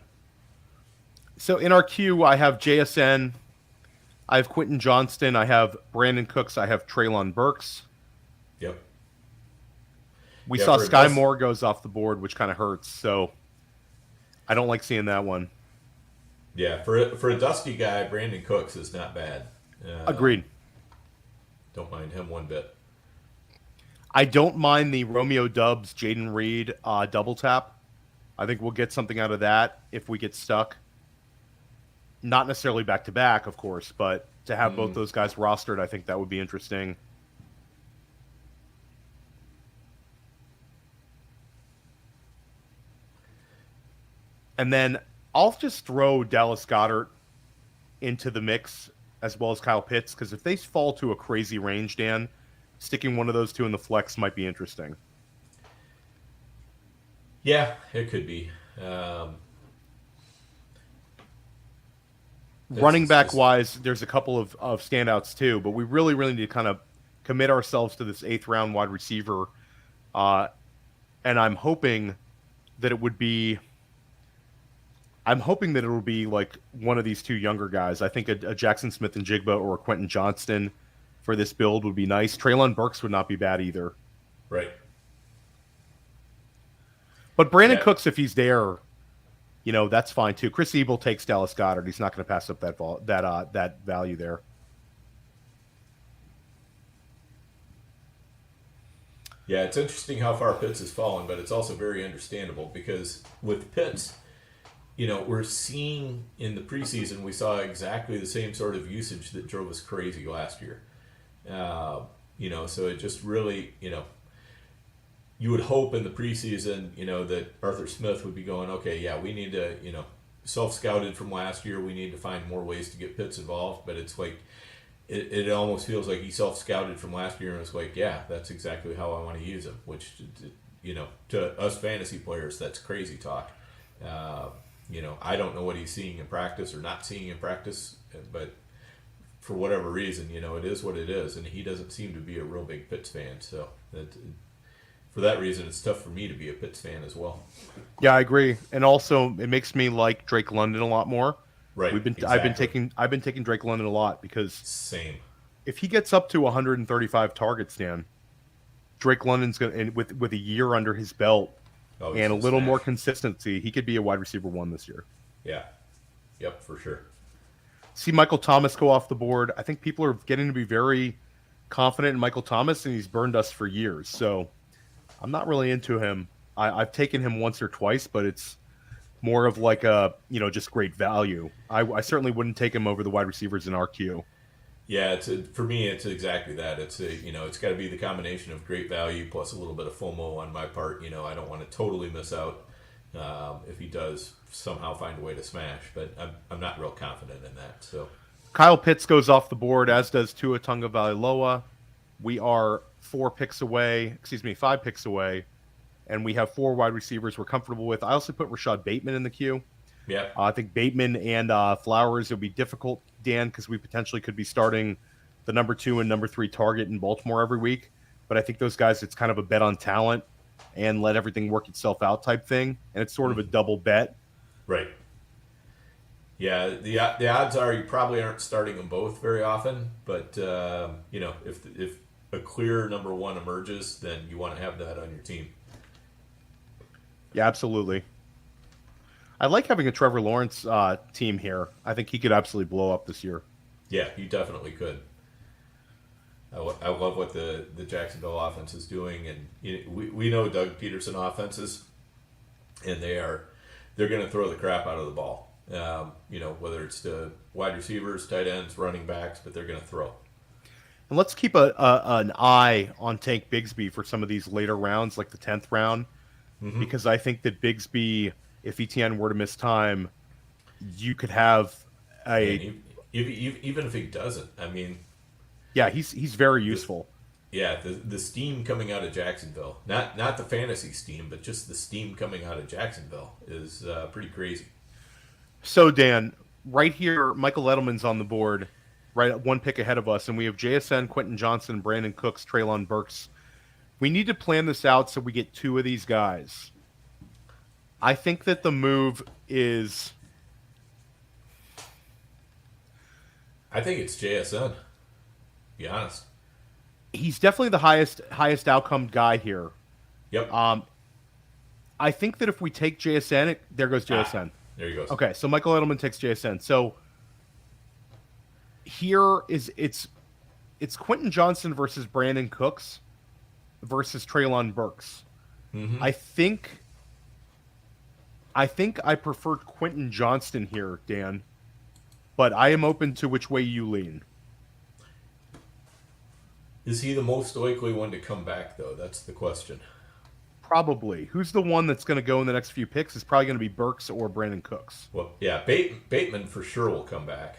So in our queue, I have JSN, I have Quentin Johnston, I have Brandon Cooks, I have Treylon Burks. Yep. We saw Sky Moore goes off the board, which kind of hurts. So I don't like seeing that one. Yeah, for a dusty guy, Brandon Cooks is not bad. Agreed. Don't mind him one bit. I don't mind the Romeo Dubs, Jaden Reed double tap. I think we'll get something out of that if we get stuck. Not necessarily back-to-back, of course, but to have both those guys rostered, I think that would be interesting. And then I'll just throw Dallas Goedert into the mix as well as Kyle Pitts, because if they fall to a crazy range, Dan, sticking one of those two in the flex might be interesting. Yeah, it could be. Running It's back just wise, there's a couple of standouts too, but we really, really need to kind of commit ourselves to this 8th round wide receiver. Uh, and I'm hoping that it would be. I'm hoping that it will be like one of these two younger guys. I think a Jackson Smith and Jigba or a Quentin Johnston for this build would be nice. Traylon Burks would not be bad either. right. But Brandon Yeah. Cooks, if he's there, that's fine too. Chris Ebel takes Dallas Goedert. He's not going to pass up that value there. Yeah, it's interesting how far Pitts has fallen, but it's also very understandable because with Pitts, we're seeing in the preseason, we saw exactly the same sort of usage that drove us crazy last year. So it just really, you would hope in the preseason, that Arthur Smith would be going, okay, yeah, we need to, self-scouted from last year. We need to find more ways to get Pitts involved. But it's like, it almost feels like he self-scouted from last year and was like, yeah, that's exactly how I want to use him. Which, to us fantasy players, that's crazy talk. I don't know what he's seeing in practice or not seeing in practice, but for whatever reason, it is what it is, and he doesn't seem to be a real big Pitts fan. So for that reason, it's tough for me to be a Pitts fan as well. Yeah, I agree, and also it makes me like Drake London a lot more. Right. I've been taking Drake London a lot because Same. if he gets up to 135 targets, Dan, Drake London's going to, with a year under his belt and a little more consistency, he could be a wide receiver 1 this year. Yeah. Yep, for sure. See Michael Thomas go off the board. I think people are getting to be very confident in Michael Thomas, and he's burned us for years. So I'm not really into him. I've taken him once or twice, but it's more of like a, just great value. I certainly wouldn't take him over the wide receivers in our queue. Yeah, for me, it's exactly that. It's it's got to be the combination of great value plus a little bit of FOMO on my part. I don't want to totally miss out if he does somehow find a way to smash, but I'm not real confident in that. So Kyle Pitts goes off the board, as does Tua Tagovailoa. We are 5 picks away, and we have 4 wide receivers we're comfortable with. I also put Rashad Bateman in the queue. yeah, I think Bateman and Flowers will be difficult, Dan, because we potentially could be starting the number 2 and number 3 target in Baltimore every week. But I think those guys, it's kind of a bet on talent and let everything work itself out type thing, and it's sort of a double bet. right. Yeah, the odds are you probably aren't starting them both very often, but if a clear number 1 emerges, then you want to have that on your team. Yeah, absolutely. I like having a Trevor Lawrence team here. I think he could absolutely blow up this year. Yeah, you definitely could. I love what the Jacksonville offense is doing, and we know Doug Peterson offenses, and they're going to throw the crap out of the ball. Whether it's to wide receivers, tight ends, running backs, but they're going to throw. And let's keep an eye on Tank Bigsby for some of these later rounds, like the 10th round, because I think that Bigsby, if ETN were to miss time, you could have Even if he doesn't, I mean, yeah, he's very useful. The steam coming out of Jacksonville, not the fantasy steam, but just the steam coming out of Jacksonville is pretty crazy. So Dan, right here, Michael Edelman's on the board, right 1 pick ahead of us, and we have JSN, Quentin Johnson, Brandon Cooks, Traylon Burks. We need to plan this out so we get 2 of these guys. I think that the move is... I think it's JSN. Be honest. He's definitely the highest outcome guy here. Yep. I think that if we take JSN, there goes JSN. There you go. Okay, so Michael Edelman takes JSN. So here it's Quentin Johnson versus Brandon Cooks versus Traylon Burks. Mm-hmm. I think I preferred Quentin Johnston here, Dan, but I am open to which way you lean. Is he the most likely one to come back, though? That's the question. Probably. Who's the one that's going to go in the next few picks? Is probably going to be Burks or Brandon Cooks. Well, yeah, Bateman for sure will come back.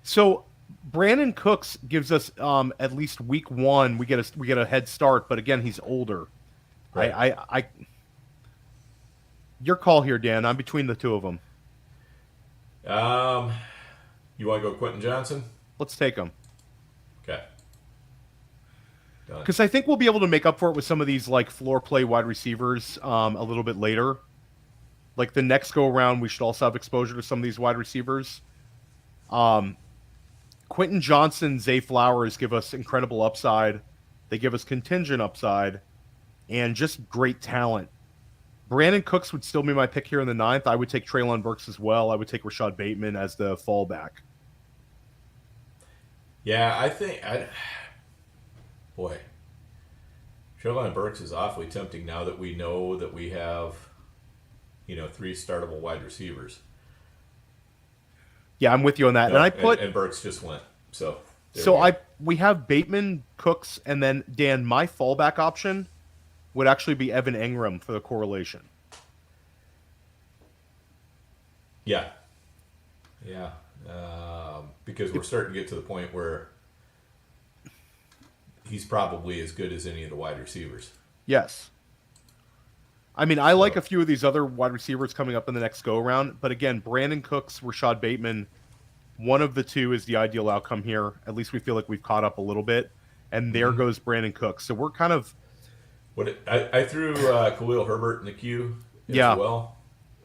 So Brandon Cooks gives us at least week one. We get a head start, but again, he's older. Right. I your call here, Dan. I'm between the two of them. You want to go Quentin Johnson? Let's take him Okay. Done. because I think we'll be able to make up for it with some of these like floor play wide receivers a little bit later. Like the next go around, we should also have exposure to some of these wide receivers. Quentin Johnson, Zay Flowers give us incredible upside. They give us contingent upside and just great talent. Brandon Cooks would still be my pick here in the ninth. I would take Treylon Burks as well. I would take Rashad Bateman as the fallback. Yeah, boy, Treylon Burks is awfully tempting now that we know that we have, three startable wide receivers. Yeah, I'm with you on that. No, And I put and Burks just went. we have Bateman, Cooks, and then Dan. My fallback option would actually be Evan Engram for the correlation. Yeah. Yeah. Because we're starting to get to the point where he's probably as good as any of the wide receivers. Yes. I mean, I like a few of these other wide receivers coming up in the next go around, but again, Brandon Cooks, Rashad Bateman, one of the two is the ideal outcome here. At least we feel like we've caught up a little bit, and there goes Brandon Cooks. So we're kind of I threw Khalil Herbert in the queue as well,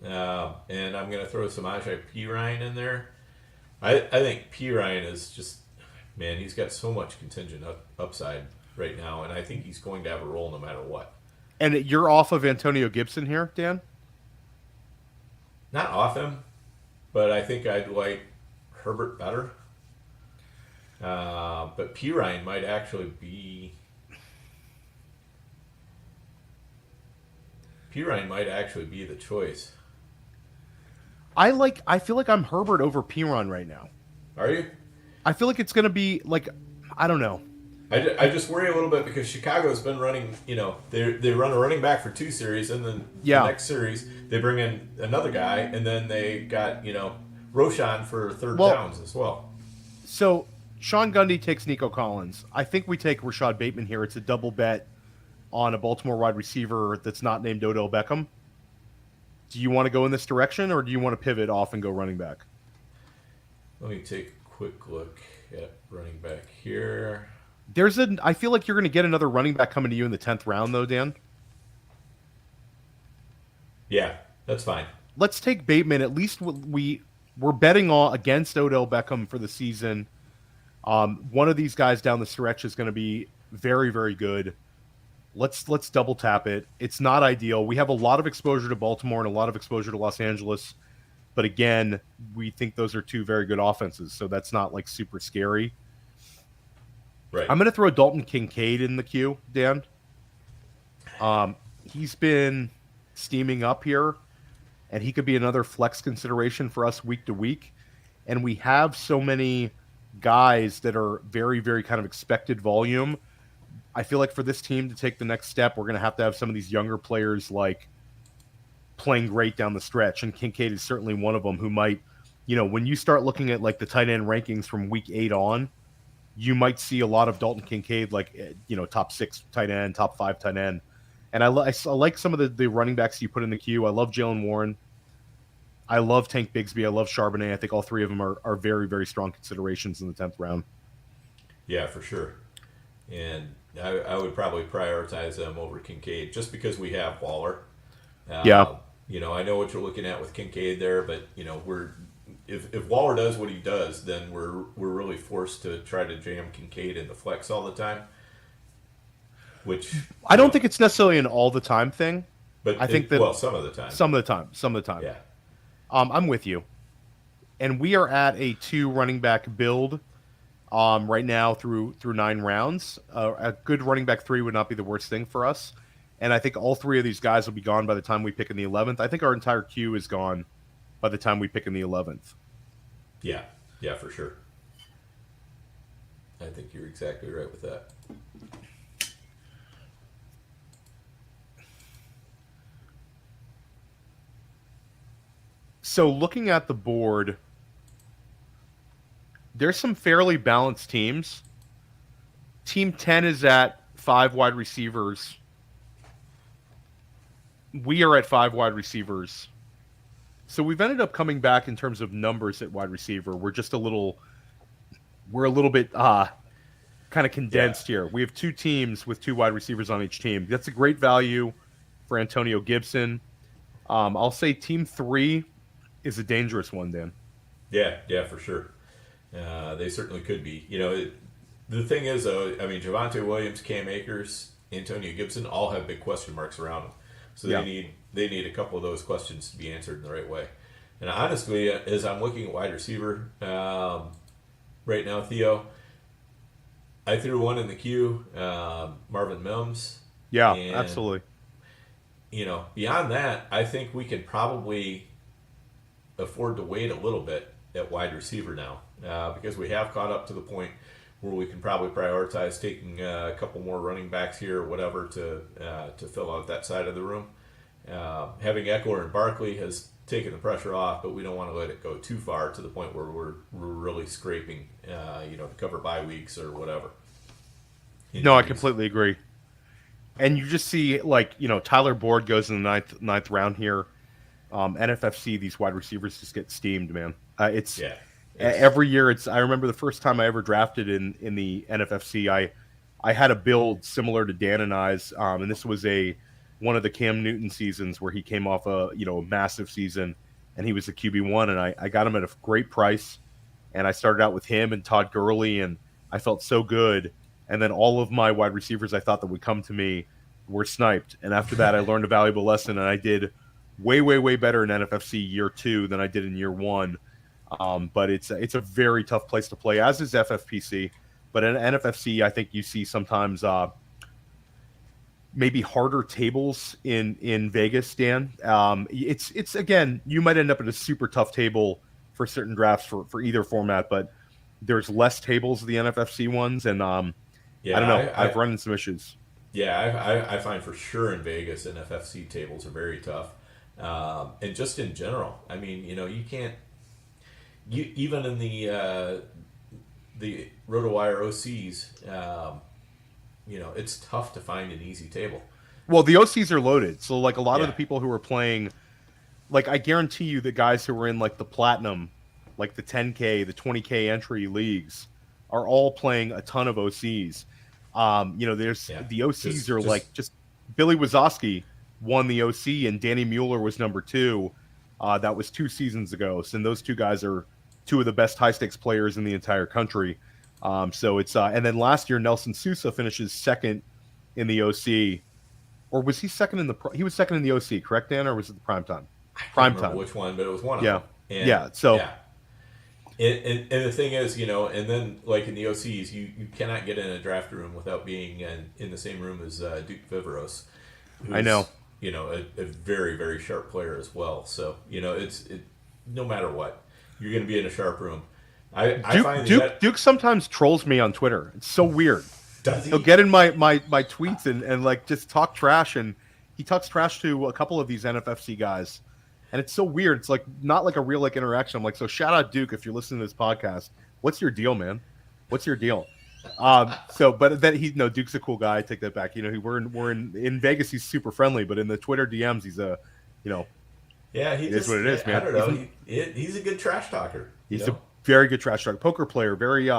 and I'm going to throw Samaje Perine in there. I think Perine is just, man, he's got so much contingent upside right now, and I think he's going to have a role no matter what. And you're off of Antonio Gibson here, Dan? Not off him, but I think I'd like Herbert better. But Perine might actually be the choice. I feel like I'm Herbert over Piron right now. Are you? I feel like it's going to be like, I don't know. I just worry a little bit because Chicago's been running, they run a running back for 2 series, and then the next series they bring in another guy, and then they got, Roshan for third downs as well. So Sean Gundy takes Nico Collins. I think we take Rashad Bateman here. It's a double bet on a Baltimore wide receiver that's not named Odell Beckham. Do you want to go in this direction, or do you want to pivot off and go running back? Let me take a quick look at running back here. I feel like you're going to get another running back coming to you in the 10th round, though, Dan. Yeah, that's fine. Let's take Bateman. At least we're betting against Odell Beckham for the season. One of these guys down the stretch is going to be very, very good. Let's double tap it. It's not ideal. We have a lot of exposure to Baltimore and a lot of exposure to Los Angeles. But again, we think those are two very good offenses, so that's not like super scary. Right. I'm going to throw Dalton Kincaid in the queue, Dan. He's been steaming up here, and he could be another flex consideration for us week to week. And we have so many guys that are very, very kind of expected volume. I feel like for this team to take the next step, we're going to have some of these younger players like playing great down the stretch. And Kincaid is certainly one of them who might, when you start looking at like the tight end rankings from week 8 on, you might see a lot of Dalton Kincaid, like, top 6 tight end, top 5 tight end. And I like some of the running backs you put in the queue. I love Jalen Warren. I love Tank Bigsby. I love Charbonnet. I think all three of them are very, very strong considerations in the 10th round. Yeah, for sure. And I would probably prioritize them over Kincaid just because we have Waller. Yeah. I know what you're looking at with Kincaid there, but, if Waller does what he does, then we're really forced to try to jam Kincaid into flex all the time. Which I don't think it's necessarily an all the time thing, but I think some of the time. Some of the time. Yeah. I'm with you. And we are at a 2 running back build right now through 9 rounds. A good running back 3 would not be the worst thing for us. And I think all 3 of these guys will be gone by the time we pick in the 11th. I think our entire queue is gone by the time we pick in the 11th. Yeah, for sure. I think you're exactly right with that. So looking at the board, there's some fairly balanced teams. Team 10 is at 5 wide receivers. We are at 5 wide receivers. So we've ended up coming back in terms of numbers at wide receiver. We're a little bit kind of condensed here. We have 2 teams with 2 wide receivers on each team. That's a great value for Antonio Gibson. I'll say team 3 is a dangerous one, Dan. Yeah, for sure. They certainly could be. The thing is, though, I mean, Javonte Williams, Cam Akers, Antonio Gibson all have big question marks around them. So they need a couple of those questions to be answered in the right way. And honestly, as I'm looking at wide receiver right now, Theo, I threw one in the queue, Marvin Mims. Yeah, and, absolutely. Beyond that, I think we can probably afford to wait a little bit at wide receiver now because we have caught up to the point where we can probably prioritize taking a couple more running backs here or whatever to fill out that side of the room. Having Eckler and Barkley has taken the pressure off, but we don't want to let it go too far to the point where we're really scraping, to cover bye weeks or whatever. No, I completely agree. And you just see, Tyler Boyd goes in the ninth round here. NFFC, these wide receivers just get steamed, man. Every year. I remember the first time I ever drafted in the NFFC. I had a build similar to Dan and I's, and this was one of the Cam Newton seasons where he came off a massive season, and he was a QB1, and I got him at a great price, and I started out with him and Todd Gurley, and I felt so good. And then all of my wide receivers I thought that would come to me were sniped. And after that, I learned a valuable lesson, and I did way, way, way better in NFFC year 2 than I did in year 1. But it's a very tough place to play, as is FFPC. But in NFFC, I think you see sometimes maybe harder tables in Vegas, Dan. It's again, you might end up at a super tough table for certain drafts for either format, but there's less tables of the NFFC ones, and I don't know. I've run into some issues. Yeah, I find for sure in Vegas, NFFC tables are very tough. And just in general, I mean, you can't. Even in the RotoWire OCs, it's tough to find an easy table. Well, the OCs are loaded, so a lot of the people who are playing, I guarantee you, the guys who are in the platinum, the 10K, the 20K entry leagues, are all playing a ton of OCs. There's the OCs are just Billy Wazowski won the OC and Danny Mueller was number 2. That was 2 seasons ago. So those 2 guys are 2 of the best high stakes players in the entire country. So it's and then last year Nelson Sousa finishes second in the OC, or was he second in he was second in the OC, correct, Dan, or was it the prime time? Prime time. Which one? But it was one of them. And the thing is, and then in the OCs, you cannot get in a draft room without being in the same room as Duke Viveros. I know. A very, very sharp player as well. So, it's no matter what, you're going to be in a sharp room. I find Duke sometimes trolls me on Twitter. It's so weird. Does he? He'll get in my tweets and just talk trash, and he talks trash to a couple of these NFFC guys. And it's so weird. It's not a real interaction. I'm so shout out Duke if you're listening to this podcast. What's your deal, man? What's your deal? But then Duke's a cool guy. I take that back. We're in Vegas. He's super friendly, but in the Twitter DMs, he's he is what it is, man. I don't know. He's a good trash talker. He's a very good trash talker, poker player. Very,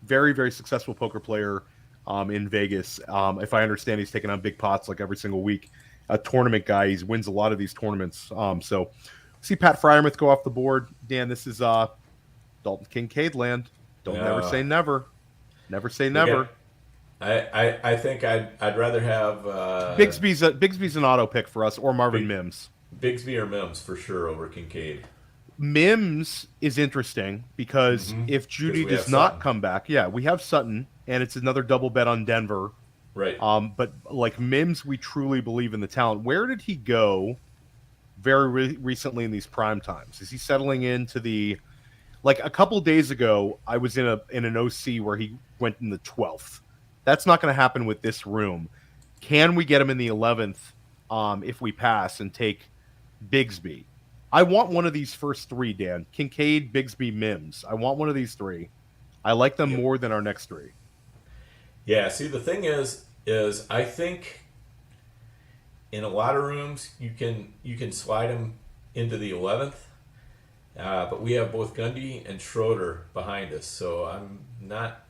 very, very successful poker player in Vegas. If I understand, he's taking on big pots every single week. A tournament guy. He wins a lot of these tournaments. So see Pat Fryermuth go off the board. Dan, this is Dalton Kincaid land. Don't never say never. Never say never. I think I'd rather have Bigsby's an auto pick for us, or Marvin Mims. Bigsby or Mims for sure over Kincaid. Mims is interesting because if Judy does not come back, we have Sutton, and it's another double bet on Denver. Right. But Mims, we truly believe in the talent. Where did he go very recently in these prime times? Is he settling into the a couple days ago? I was in an OC where he went in the 12th. That's not going to happen with this room. Can we get him in the 11th if we pass and take Bigsby? I want one of these first 3, Dan. Kincaid, Bigsby, Mims. I want one of these 3. I like them Yep. more than our next three. Yeah. See, the thing is I think in a lot of rooms you can slide him into the 11th, but we have both Gundy and Schroeder behind us, so I'm not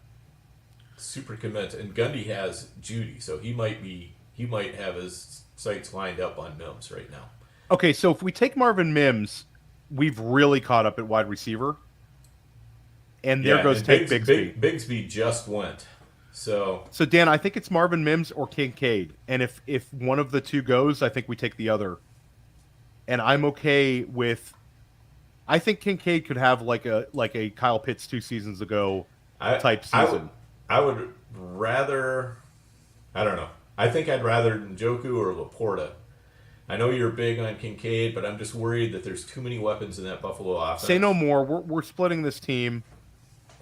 super convinced. And Gundy has Judy, so he might have his sights lined up on Mims right now. Okay, so if we take Marvin Mims, we've really caught up at wide receiver. And there Yeah, goes and Tank Bigsby. Bigsby just went. So So Dan, I think it's Marvin Mims or Kincaid. And if one of the two goes, I think we take the other. And I'm okay with I think Kincaid could have like a Kyle Pitts 2 seasons ago I type I would season. I would rather, I don't know. I think I'd rather Njoku or Laporta. I know you're big on Kincaid, but I'm just worried that there's too many weapons in that Buffalo Say no offense. more. We're splitting this team,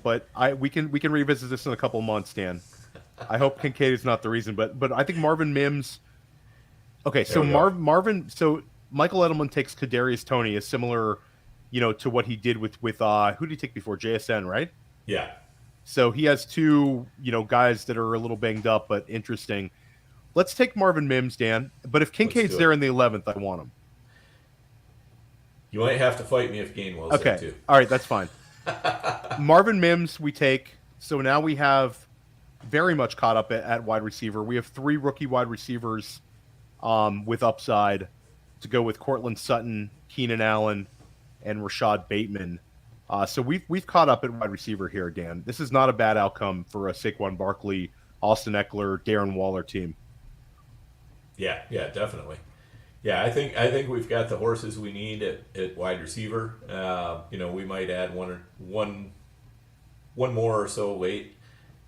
but we can revisit this in a couple months, Dan. I hope Kincaid is not the reason, but I think Marvin Mims. Okay, There so we go. Marvin. So Michael Edelman takes Kadarius Toney, is similar, to what he did with who did he take before JSN, right? Yeah, So he has two guys that are a little banged up, but interesting. Let's take Marvin Mims, Dan. But if let's Kincaid's do there it. in the 11th, I want him. You might have to fight me if Gainwell's there Okay, too. all right, that's fine. Marvin Mims, we take. So now we have very much caught up at wide receiver. We have three rookie wide receivers with upside to go with Cortland Sutton, Keenan Allen, and Rashad Bateman. So we've caught up at wide receiver here, Dan. This is not a bad outcome for a Saquon Barkley, Austin Eckler, Darren Waller team. Yeah, yeah, definitely. Yeah, I think we've got the horses we need at wide receiver. We might add one more or so late,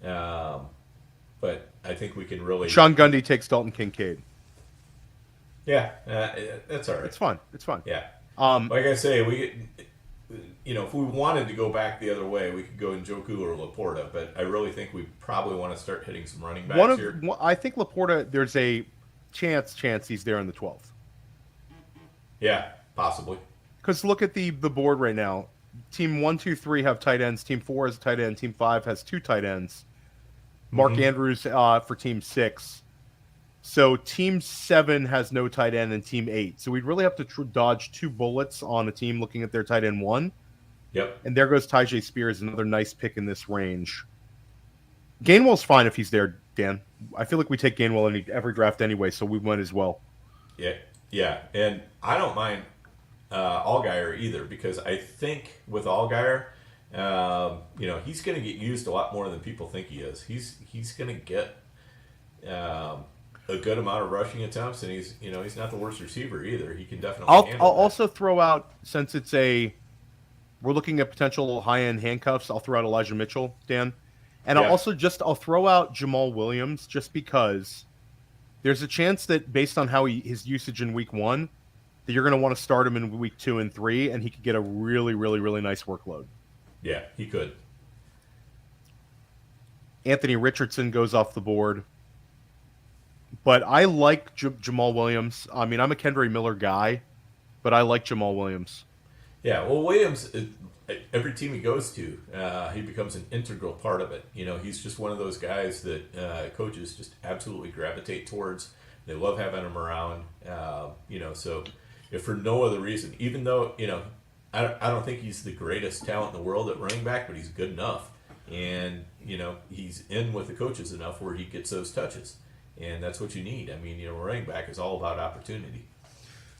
but I think we can really. Sean Gundy takes Dalton Kincaid. Yeah, that's all right. It's fun. It's fun. Yeah, Um, like I say, if we wanted to go back the other way, we could go Njoku or Laporta, but I really think we probably want to start hitting some running backs here. I think Laporta. There's a chance he's there in the 12th. Yeah, possibly. Because look at the board right now. Team 1, 2, 3 have tight ends. Team 4 has a tight end. Team 5 has two tight ends. Mark Mhm. Andrews for Team 6. So Team 7 has no tight end, and Team 8. So we'd really have to dodge two bullets on a team looking at their tight end 1. Yep. And there goes Tyjae Spears, another nice pick in this range. Gainwell's fine if he's there, Dan. I feel like we take Gainwell in every draft anyway, so we win as well. Yeah, yeah, and I don't mind Allgaier either because I think with Allgaier, he's going to get used a lot more than people think he is. He's going to get a good amount of rushing attempts, and he's not the worst receiver either. He can definitely I'll handle that. also throw out, since we're looking at potential high-end handcuffs, I'll throw out Elijah Mitchell, Dan. And Yeah. I'll throw out Jamal Williams just because there's a chance that based on how his usage in week 1, that you're going to want to start him in week 2 and 3, and he could get a really, really, really nice workload. Yeah, he could. Anthony Richardson goes off the board. But I like Jamal Williams. I mean, I'm a Kendra Miller guy, but I like Jamal Williams. Yeah, well, Williams, every team he goes to, he becomes an integral part of it. He's just one of those guys that coaches just absolutely gravitate towards. They love having him around. So if for no other reason, even though, I don't think he's the greatest talent in the world at running back, but he's good enough. And, he's in with the coaches enough where he gets those touches. And that's what you need. I mean, running back is all about opportunity.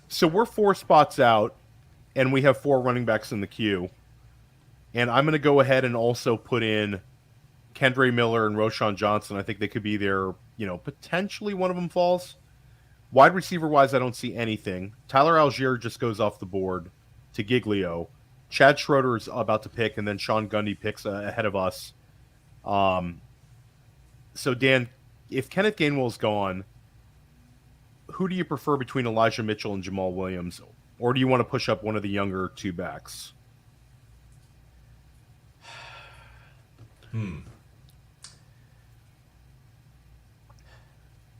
So we're 4 spots out, and we have 4 running backs in the queue. And I'm going to go ahead and also put in Kendra Miller and Roshan Johnson. I think they could be there. Potentially one of them falls. Wide receiver-wise, I don't see anything. Tyler Algier just goes off the board to Giglio. Chad Schroeder is about to pick, and then Sean Gundy picks ahead of us. So, Dan, if Kenneth Gainwell's gone, who do you prefer between Elijah Mitchell and Jamal Williams? Or do you want to push up one of the younger 2 backs?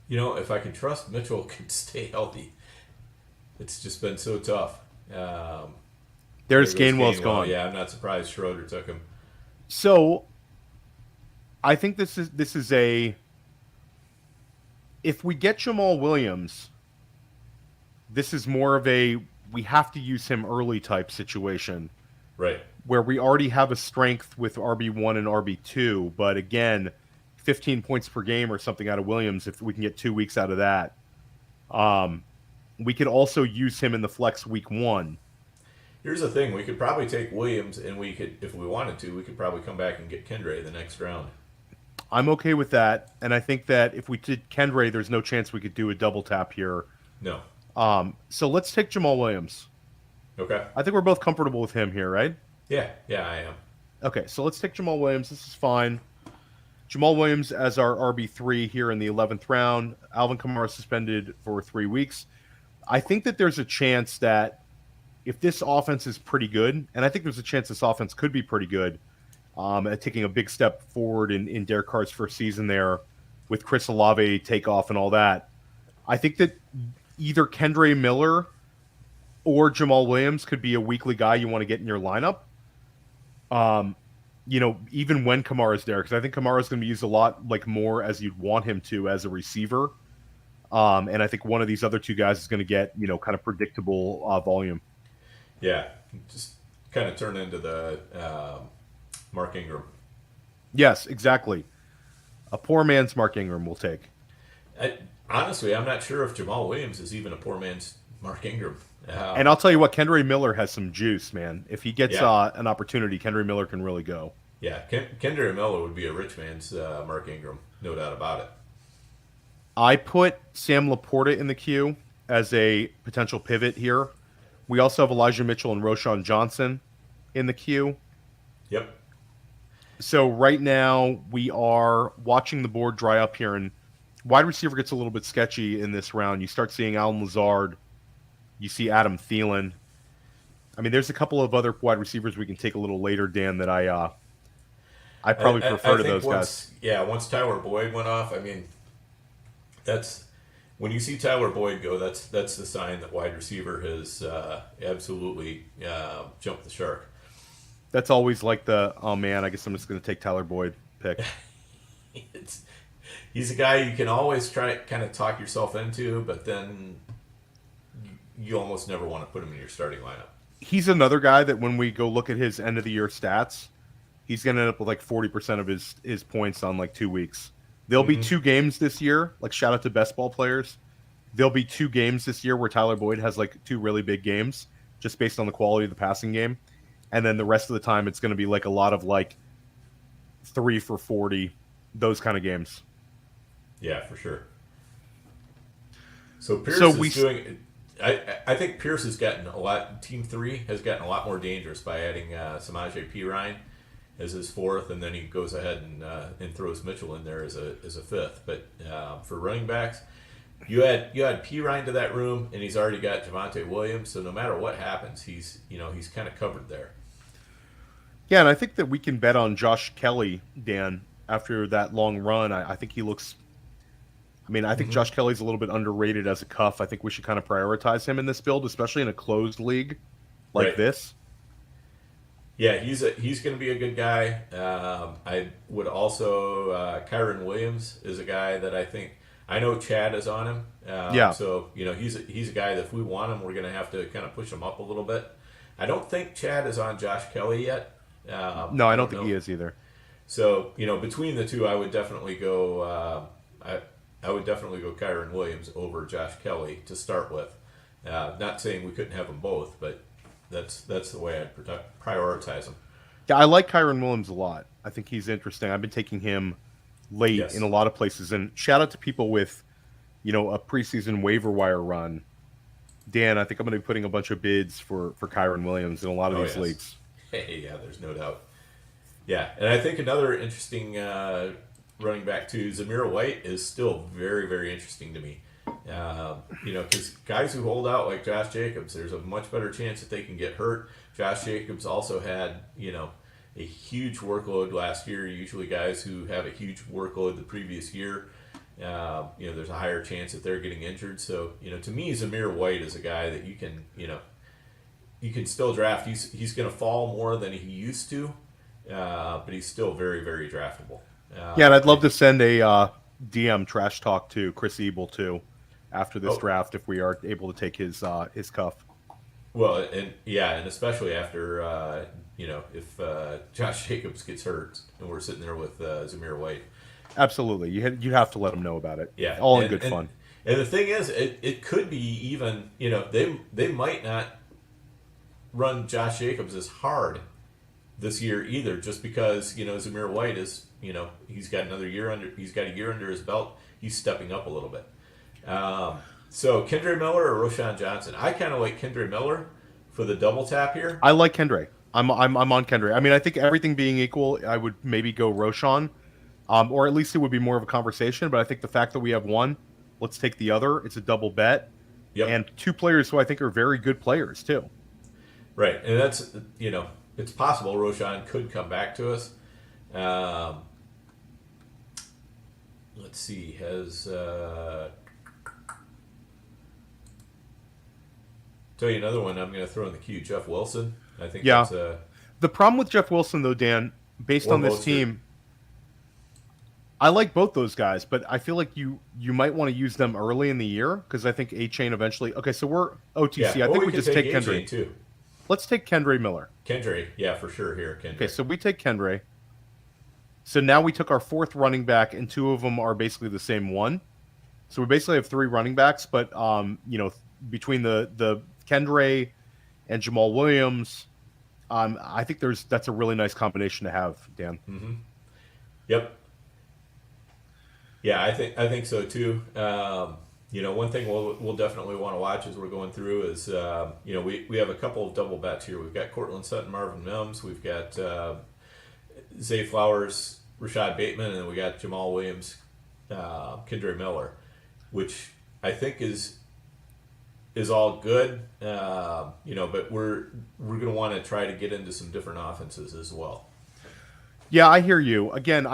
If I can trust Mitchell can stay healthy, it's just been so tough. There's There goes Gainwell's Gainwell. gone. Yeah, I'm not surprised Schroeder took him. So, I think this is a if we get Jamal Williams, this is more of a we have to use him early type situation Right. where we already have a strength with RB1 and RB2, but again, 15 points per game or something out of Williams if we can get 2 weeks out of that. We could also use him in the flex week 1. Here's the thing: we could probably take Williams, and we could, if we wanted to, we could probably come back and get Kendre the next round. I'm okay with that, and I think that if we did Kendre, there's no chance we could do a double tap here. No. So let's take Jamal Williams. Okay. I think we're both comfortable with him here, right? Yeah. Yeah, I am. Okay, so let's take Jamal Williams. This is fine. Jamal Williams as our RB3 here in the 11th round. Alvin Kamara suspended for 3 weeks. I think that there's a chance that if this offense is pretty good, and I think there's a chance this offense could be pretty good, at taking a big step forward in Derek Carr's first season there with Chris Olave takeoff and all that. I think that either Kendre Miller or Jamal Williams could be a weekly guy you want to get in your lineup. Even when Kamara's there, because I think Kamara's going to be used a lot more as you'd want him to as a receiver. And I think one of these other two guys is going to get, kind of predictable volume. Yeah. Just kind of turn into the Mark Ingram. Yes, exactly. A poor man's Mark Ingram will take. Honestly, I'm not sure if Jamal Williams is even a poor man's Mark Ingram. And I'll tell you what, Kendre Miller has some juice, man. If he gets an opportunity, Kendre Miller can really go. Yeah, Kendre Miller would be a rich man's Mark Ingram, no doubt about it. I put Sam Laporta in the queue as a potential pivot here. We also have Elijah Mitchell and Roshan Johnson in the queue. Yep. So right now we are watching the board dry up here, and wide receiver gets a little bit sketchy in this round. You start seeing Alan Lazard. You see Adam Thielen. I mean, there's a couple of other wide receivers we can take a little later, Dan, that I probably prefer to those guys. Yeah, once Tyler Boyd went off, I mean, that's when you see Tyler Boyd go, that's the sign that wide receiver has absolutely jumped the shark. That's always like oh man, I guess I'm just going to take Tyler Boyd pick. He's a guy you can always try kind of talk yourself into, but then you almost never want to put him in your starting lineup. He's another guy that when we go look at his end of the year stats, he's going to end up with 40% of his points on 2 weeks. There'll be 2 games this year. Shout out to best ball players. There'll be 2 games this year where Tyler Boyd has 2 really big games just based on the quality of the passing game. And then the rest of the time, it's going to be a lot of 3 for 40, those kind of games. Yeah, for sure. So Pierce is doing. I think Pierce has gotten a lot. Team 3 has gotten a lot more dangerous by adding Samaje Perine as his 4th, and then he goes ahead and throws Mitchell in there as a 5th. But for running backs, you add Perine to that room, and he's already got Javonte Williams. So no matter what happens, he's kind of covered there. Yeah, and I think that we can bet on Josh Kelly, Dan, after that long run. I think he looks. I think Josh Kelly's a little bit underrated as a cuff. I think we should kind of prioritize him in this build, especially in a closed league like this. Yeah, he's going to be a good guy. I would also Kyron Williams is a guy that I think I know Chad is on him. So he's a guy that if we want him, we're going to have to kind of push him up a little bit. I don't think Chad is on Josh Kelly yet. No, I don't think he is either. So between the two, I would definitely go. I would definitely go Kyron Williams over Josh Kelly to start with. Not saying we couldn't have them both, but that's the way I'd prioritize them. Yeah, I like Kyron Williams a lot. I think he's interesting. I've been taking him late in a lot of places. And shout out to people with, a preseason waiver wire run. Dan, I think I'm going to be putting a bunch of bids for Kyron Williams in a lot of these leagues. Hey, yeah, there's no doubt. Yeah, and I think another interesting running back too, Zamir White is still very, very interesting to me. Because guys who hold out like Josh Jacobs, there's a much better chance that they can get hurt. Josh Jacobs also had, a huge workload last year. Usually guys who have a huge workload the previous year, there's a higher chance that they're getting injured. So, to me, Zamir White is a guy that you can still draft. He's going to fall more than he used to, but he's still very, very draftable. Yeah, and I'd love to send a DM trash talk to Chris Ebel too after this Oh, draft if we are able to take his cuff. well, and yeah, and especially after if Josh Jacobs gets hurt and we're sitting there with Zamir White. Absolutely, you have to let him know about it. Yeah, All in and good fun. the thing is, it could be even they might not run Josh Jacobs as hard this year either, just because Zamir White is he's got a year under his belt. He's stepping up a little bit. So Kendre Miller or Roshan Johnson? I kind of like Kendre Miller for the double tap here. I like Kendre. I'm on Kendre. I mean, I think everything being equal, I would maybe go Roshan, or at least it would be more of a conversation. But I think the fact that we have one, let's take the other. It's a double bet, Yep. and two players who I think are very good players too. Right, and that's it's possible Roshan could come back to us. Let's see, has tell you another one I'm going to throw in the queue, Jeff Wilson. I think Yeah. that's The problem with Jeff Wilson, though, Dan, based or on this Mostert. team, I like both those guys, but I feel like you might want to use them early in the year because I think A Chain eventually. Okay, so we're OTC. Yeah, I or think we can just take A-Chain Kendre. too. Let's take Kendre Miller. Kendre, yeah, for sure here, Kendre. Okay, so we take Kendre. So now we took our fourth running back, and two of them are basically the same one. So we basically have three running backs, but between the Kendre and Jamal Williams, I think that's a really nice combination to have, Dan. Yep. Yeah, I think so too. One thing we'll definitely want to watch as we're going through is we have a couple of double bets here. We've got Cortland Sutton, Marvin Mims. We've got Zay Flowers, Rashad Bateman, and then we got Jamal Williams, Kendre Miller, which I think is all good. But we're going to want to try to get into some different offenses as well. Yeah, I hear you. Again,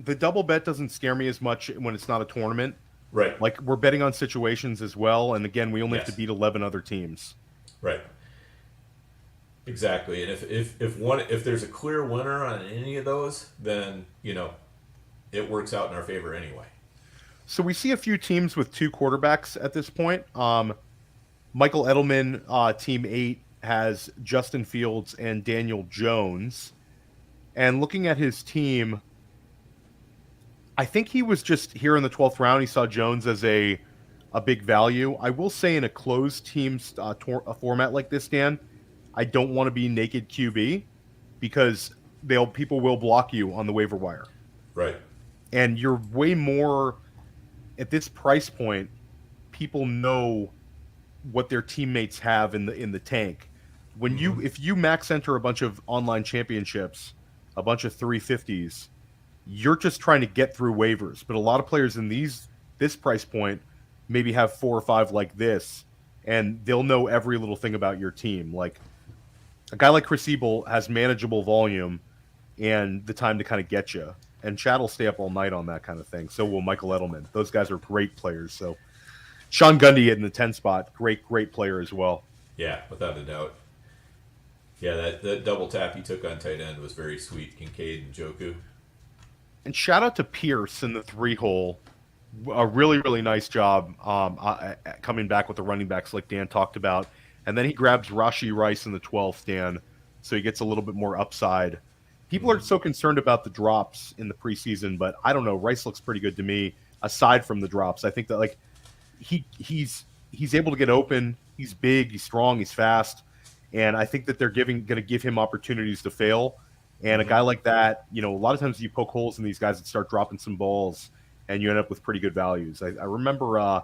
the double bet doesn't scare me as much when it's not a tournament. Right. Like we're betting on situations as well, and again, we only have Yes. to beat 11 other teams. Right. Exactly. And if there's a clear winner on any of those, then it works out in our favor anyway. So we see a few teams with two quarterbacks at this point. Michael Edelman, Team 8, has Justin Fields and Daniel Jones. And looking at his team, I think he was just here in the 12th round. He saw Jones as a big value. I will say in a closed team a format like this, Dan, I don't want to be naked QB because people will block you on the waiver wire. Right. And you're way more at this price point. People know what their teammates have in the tank. When if you max enter a bunch of online championships, a bunch of 350s, you're just trying to get through waivers. But a lot of players in this price point maybe have 4 or 5 like this, and they'll know every little thing about your team. Like a guy like Chris Ebel has manageable volume and the time to kind of get you. And Chad will stay up all night on that kind of thing. So will Michael Edelman. Those guys are great players. So Sean Gundy in the 10 spot, great player as well. Yeah, without a doubt. Yeah, that double tap he took on tight end was very sweet. Kincaid and Joku. And shout out to Pierce in the 3-hole. A really, really nice job coming back with the running backs like Dan talked about. And then he grabs Rashee Rice in the 12th, Dan, so he gets a little bit more upside. People are so concerned about the drops in the preseason, but I don't know. Rice looks pretty good to me, aside from the drops. I think that he's able to get open. He's big, he's strong, he's fast. And I think that they're going to give him opportunities to fail. And a guy like that, a lot of times you poke holes in these guys that start dropping some balls, and you end up with pretty good values. I remember,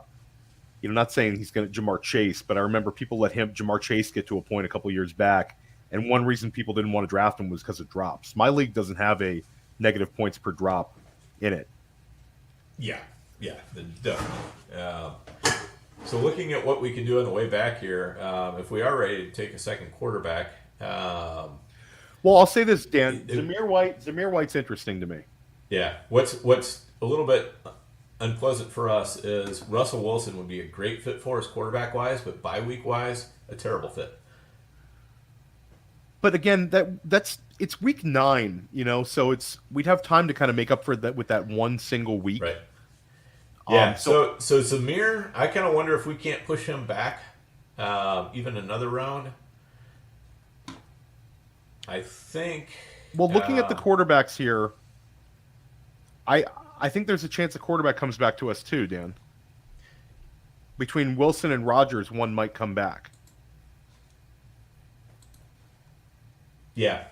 not saying he's going to Jamar Chase, but I remember people let Jamar Chase get to a point a couple years back, and one reason people didn't want to draft him was because of drops. My league doesn't have a negative points per drop in it. Yeah, definitely. So looking at what we can do on the way back here, if we are ready to take a second quarterback. Well, I'll say this, Dan. Zamir White's interesting to me. Yeah. What's a little bit unpleasant for us is Russell Wilson would be a great fit for us quarterback wise, but bye week wise, a terrible fit. but again, it's week 9, so we'd have time to kind of make up for that with that one single week. Right. Yeah. So So Zamir, I kind of wonder if we can't push him back even another round. I think. well, looking at the quarterbacks here, I think there's a chance a quarterback comes back to us too, Dan. Between Wilson and Rodgers, one might come back. Yeah.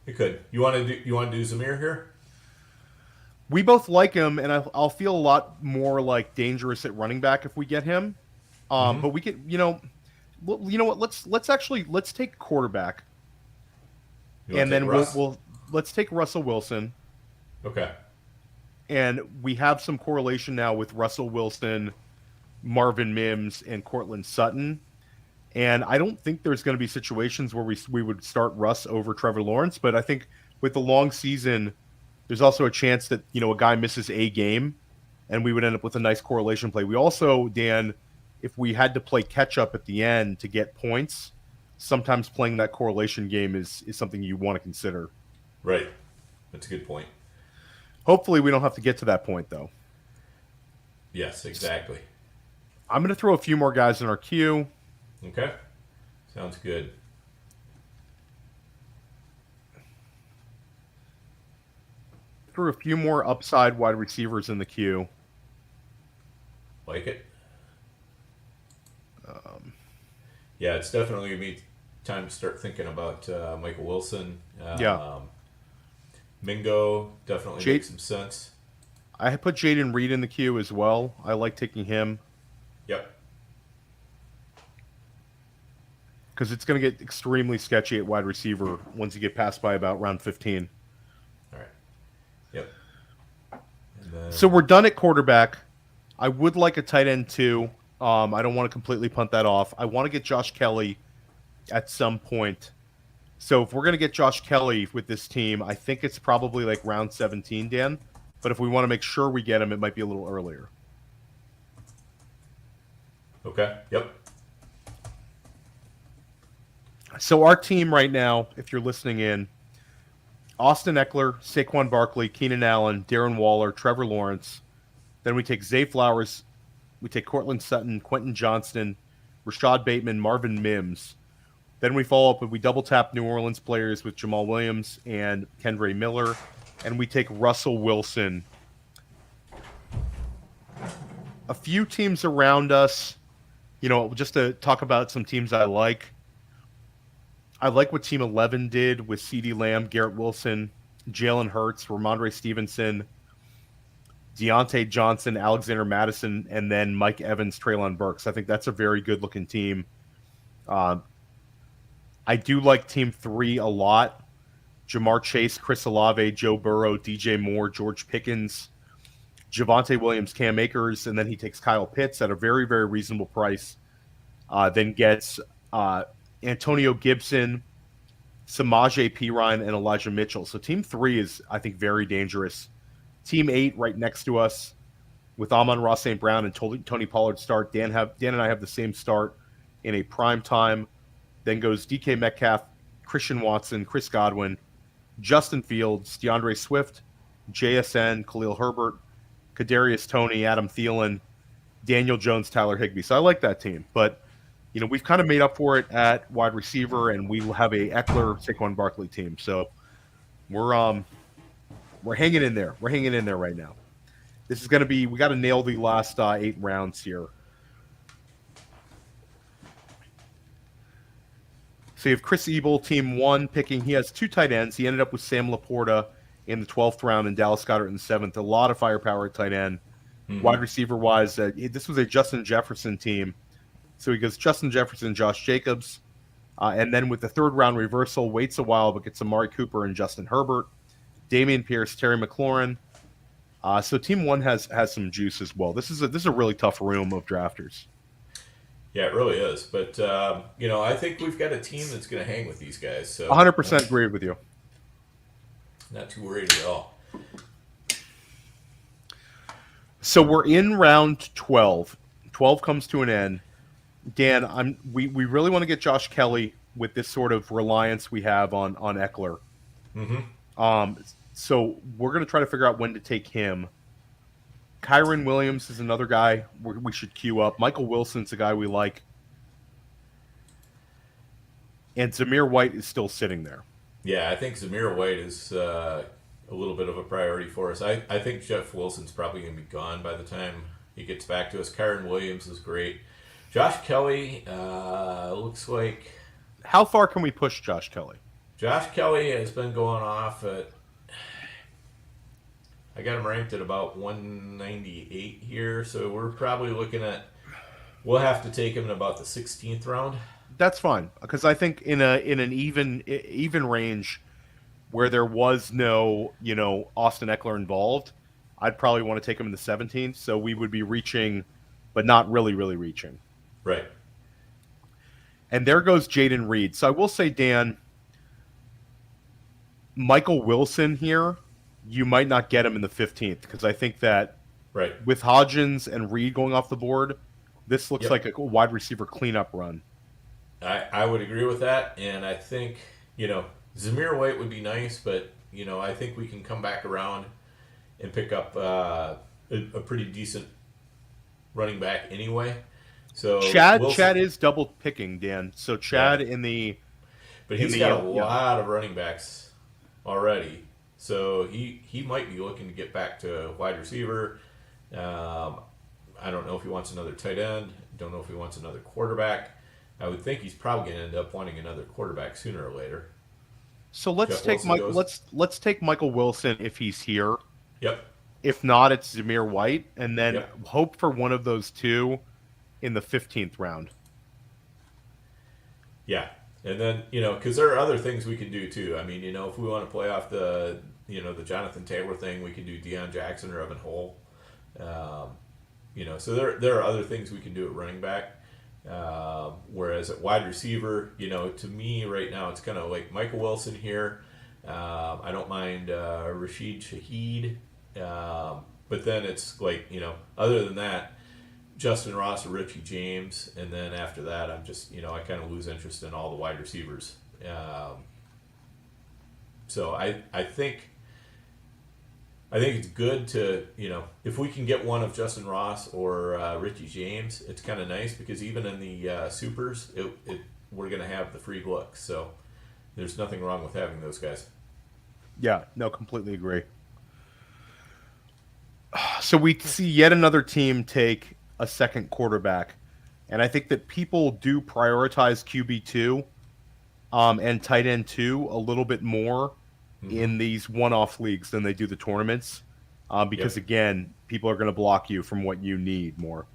We could. You want to do Zamir here? We both like him, and I'll feel a lot more like dangerous at running back if we get him. But we could, what? Let's take quarterback, and then let's take Russell Wilson. Okay. And we have some correlation now with Russell Wilson, Marvin Mims, and Cortland Sutton. And I don't think there's going to be situations where we would start Russ over Trevor Lawrence. But I think with the long season, there's also a chance that, a guy misses a game, and we would end up with a nice correlation play. We also, Dan, if we had to play catch-up at the end to get points, sometimes playing that correlation game is something you want to consider. Right. That's a good point. Hopefully we don't have to get to that point, though. Yes, exactly. I'm going to throw a few more guys in our queue. Okay. Sounds good. Threw a few more upside wide receivers in the queue. Like it. Yeah, it's definitely going to be time to start thinking about Michael Wilson. Mingo definitely makes some sense. I put Jaden Reed in the queue as well. I like taking him. Yep. Because it's going to get extremely sketchy at wide receiver once you get past by about round 15. All right. Yep. So we're done at quarterback. I would like a tight end too. I don't want to completely punt that off. I want to get Josh Kelly at some point. So if we're going to get Josh Kelly with this team, I think it's probably like round 17, Dan. But if we want to make sure we get him, it might be a little earlier. Okay. Yep. So our team right now, if you're listening in, Austin Eckler, Saquon Barkley, Keenan Allen, Darren Waller, Trevor Lawrence. Then we take Zay Flowers. We take Cortland Sutton, Quentin Johnston, Rashad Bateman, Marvin Mims. Then we follow up and we double tap New Orleans players with Jamal Williams and Kendre Miller. And we take Russell Wilson. A few teams around us, just to talk about some teams I like. I like what Team 11 did with CeeDee Lamb, Garrett Wilson, Jalen Hurts, Ramondre Stevenson, Deontay Johnson, Alexander Madison, and then Mike Evans, Treylon Burks. I think that's a very good-looking team. I do like Team 3 a lot. Jamar Chase, Chris Olave, Joe Burrow, DJ Moore, George Pickens, Javonte Williams, Cam Akers, and then he takes Kyle Pitts at a very, very reasonable price. Then gets Antonio Gibson, Samaje Perine, and Elijah Mitchell. So Team 3 is, I think, very dangerous. Team 8 right next to us with Amon-Ra St. Brown and Tony Pollard start. Dan and I have the same start in a prime time. Then goes DK Metcalf, Christian Watson, Chris Godwin, Justin Fields, DeAndre Swift, JSN, Khalil Herbert, Kadarius Toney, Adam Thielen, Daniel Jones, Tyler Higbee. So I like that team. But, we've kind of made up for it at wide receiver, and we will have a Eckler, Saquon Barkley team. So we're hanging in there. We're hanging in there right now. This is going to be – we got to nail the last 8 rounds here. So you have Chris Ebel, Team 1, picking – he has 2 tight ends. He ended up with Sam Laporta in the 12th round and Dallas Goedert in the 7th. A lot of firepower at tight end. Mm-hmm. Wide receiver-wise, this was a Justin Jefferson team. So he goes Justin Jefferson, Josh Jacobs. And then with the 3rd round reversal, waits a while but gets Amari Cooper and Justin Herbert. Damian Pierce, Terry McLaurin. So Team 1 has some juice as well. This is a really tough room of drafters. Yeah, it really is. But, I think we've got a team that's going to hang with these guys. So 100% agree with you. Not too worried at all. So we're in round 12. 12 comes to an end. Dan, we really want to get Josh Kelly with this sort of reliance we have on Eckler. Mm-hmm. So we're going to try to figure out when to take him. Kyron Williams is another guy we should queue up. Michael Wilson's a guy we like. And Zamir White is still sitting there. Yeah, I think Zamir White is a little bit of a priority for us. I think Jeff Wilson's probably going to be gone by the time he gets back to us. Kyron Williams is great. Josh Kelly looks like How far can we push Josh Kelly? Josh Kelly has been going off at. I got him ranked at about 198 here, so we're probably looking at. We'll have to take him in about the 16th round. That's fine because I think in an even range where there was no Austin Eckler involved, I'd probably want to take him in the 17th. So we would be reaching, but not really reaching. Right. And there goes Jaden Reed. So I will say, Dan, Michael Wilson here, you might not get him in the 15th because I think that Right. with Hodgins and Reed going off the board, this looks Yep. like a wide receiver cleanup run. I would agree with that, and I think Zamir White would be nice, but I think we can come back around and pick up a pretty decent running back anyway. So Chad Wilson, is double picking, Dan. So Chad in the but he's in got the, a lot of running backs already, so he might be looking to get back to wide receiver. I don't know if he wants another tight end. Don't know if he wants another quarterback. I would think he's probably going to end up wanting another quarterback sooner or later. So let's Jeff take Wilson let's take Michael Wilson if he's here. Yep. If not, it's Zamir White, and then Yep. hope for one of those two in the 15th round. Yeah, and then because there are other things we can do too. I mean, if we want to play off the the Jonathan Taylor thing, we can do Deion Jackson or Evan Hull. So there are other things we can do at running back. Whereas at wide receiver, to me right now it's kind of like Michael Wilson here. I don't mind Rashid Shaheed, but then it's like other than that, Justin Ross or Richie James, and then after that, I'm just I kind of lose interest in all the wide receivers. So I think it's good to if we can get one of Justin Ross or Richie James, it's kind of nice because even in the supers, we're going to have the free look. So there's nothing wrong with having those guys. Yeah, no, completely agree. So we see yet another team take a second quarterback, and I think that people do prioritize QB2 and tight end 2 a little bit more in these one-off leagues than they do the tournaments because, again, people are going to block you from what you need more.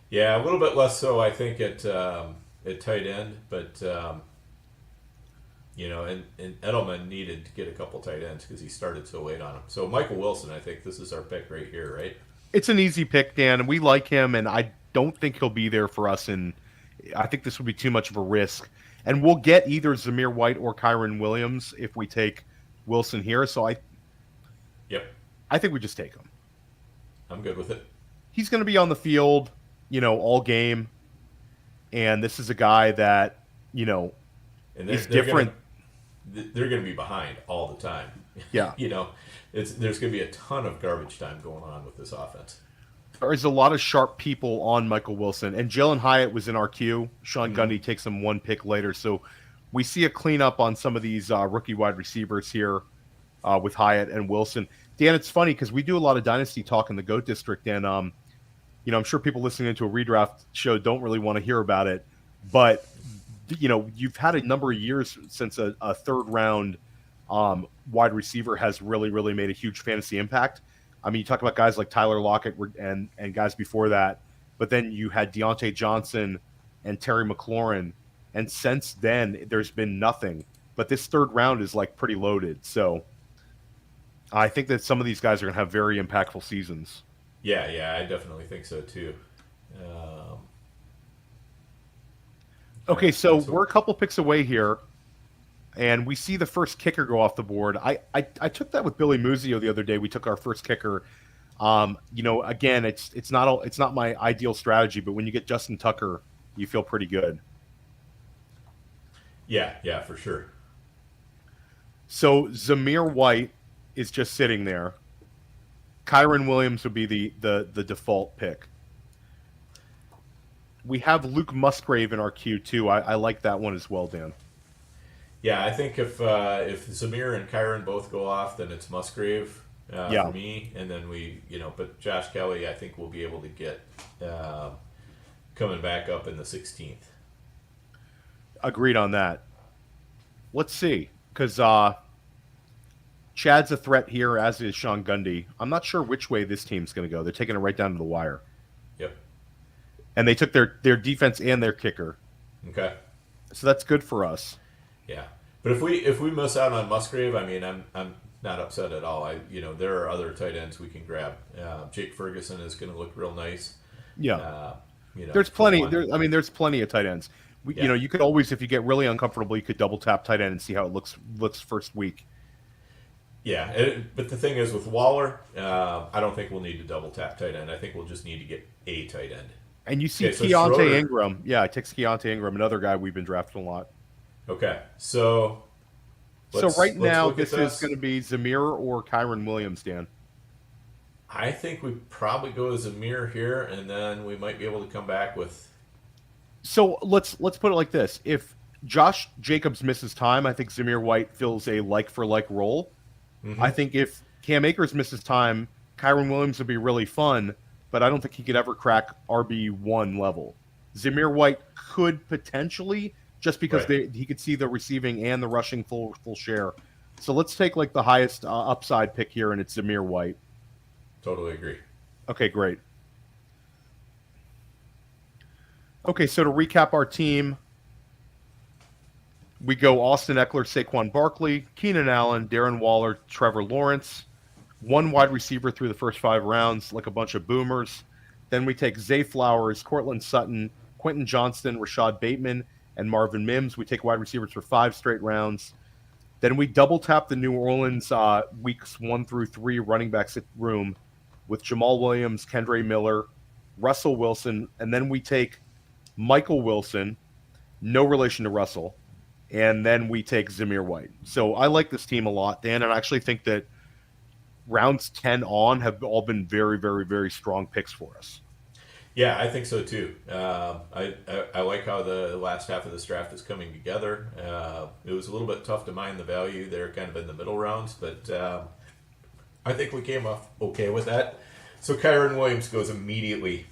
Yeah, a little bit less so, I think, at tight end, but and Edelman needed to get a couple tight ends because he started so late on him. So Michael Wilson, I think this is our pick right here, right? It's an easy pick, Dan, and we like him, and I don't think he'll be there for us, and I think this would be too much of a risk. And we'll get either Zamir White or Kyron Williams if we take Wilson here, so I think we just take him. I'm good with it. He's going to be on the field, all game, and this is a guy that, And is different. They're going to be behind all the time. Yeah. There's going to be a ton of garbage time going on with this offense. There's a lot of sharp people on Michael Wilson, and Jalen Hyatt was in our queue. Sean Gundy takes him one pick later, so we see a cleanup on some of these rookie wide receivers here with Hyatt and Wilson. Dan, it's funny because we do a lot of dynasty talk in the GOAT District, and I'm sure people listening to a redraft show don't really want to hear about it, but you've had a number of years since a third round wide receiver has really made a huge fantasy impact. I mean, you talk about guys like Tyler Lockett and guys before that, but then you had Deontay Johnson and Terry McLaurin, and since then there's been nothing. But this third round is like pretty loaded, so I think that some of these guys are going to have very impactful seasons. Yeah, I definitely think so too. Okay, so we're a couple picks away here, and we see the first kicker go off the board. I took that with Billy Muzio the other day. We took our first kicker. Again, it's not my ideal strategy, but when you get Justin Tucker, you feel pretty good. Yeah, for sure. So Zamir White is just sitting there. Kyron Williams would be the default pick. We have Luke Musgrave in our queue too. I like that one as well, Dan. Yeah, I think if Zamir and Kyron both go off, then it's Musgrave Yeah. for me, and then but Josh Kelly, I think we'll be able to get coming back up in the 16th. Agreed on that. Let's see, because Chad's a threat here, as is Sean Gundy. I'm not sure which way this team's going to go. They're taking it right down to the wire. Yep. And they took their defense and their kicker. Okay. So that's good for us. Yeah, but if we miss out on Musgrave, I mean, I'm not upset at all. There are other tight ends we can grab. Jake Ferguson is going to look real nice. Yeah. There's plenty. There's plenty of tight ends. You could always, if you get really uncomfortable, you could double tap tight end and see how it looks first week. Yeah, but the thing is with Waller, I don't think we'll need to double tap tight end. I think we'll just need to get a tight end. And you see so Keontae Schroeder, Ingram. Yeah, it takes Keontae Ingram, another guy we've been drafting a lot. Okay, so right now this is going to be Zamir or Kyron Williams, Dan. I think we probably go as Zamir here, and then we might be able to come back with. So let's put it like this: if Josh Jacobs misses time, I think Zamir White fills a like-for-like role. Mm-hmm. I think if Cam Akers misses time, Kyron Williams would be really fun, but I don't think he could ever crack RB1 level. Zamir White could potentially, just because he could see the receiving and the rushing full share. So let's take like the highest upside pick here, and it's Zamir White. Totally agree. Okay, great. Okay, so to recap our team, we go Austin Eckler, Saquon Barkley, Keenan Allen, Darren Waller, Trevor Lawrence, one wide receiver through the first 5 rounds, like a bunch of boomers. Then we take Zay Flowers, Cortland Sutton, Quentin Johnston, Rashad Bateman, and Marvin Mims. We take wide receivers for 5 straight rounds. Then we double tap the New Orleans weeks 1 through 3 running backs room with Jamal Williams, Kendre Miller, Russell Wilson, and then we take Michael Wilson, no relation to Russell, and then we take Zamir White. So I like this team a lot, Dan, and I actually think that rounds 10 on have all been very, very, very strong picks for us. Yeah, I think so too. I like how the last half of this draft is coming together. It was a little bit tough to mine the value there, kind of in the middle rounds, but I think we came off okay with that. So Kyron Williams goes immediately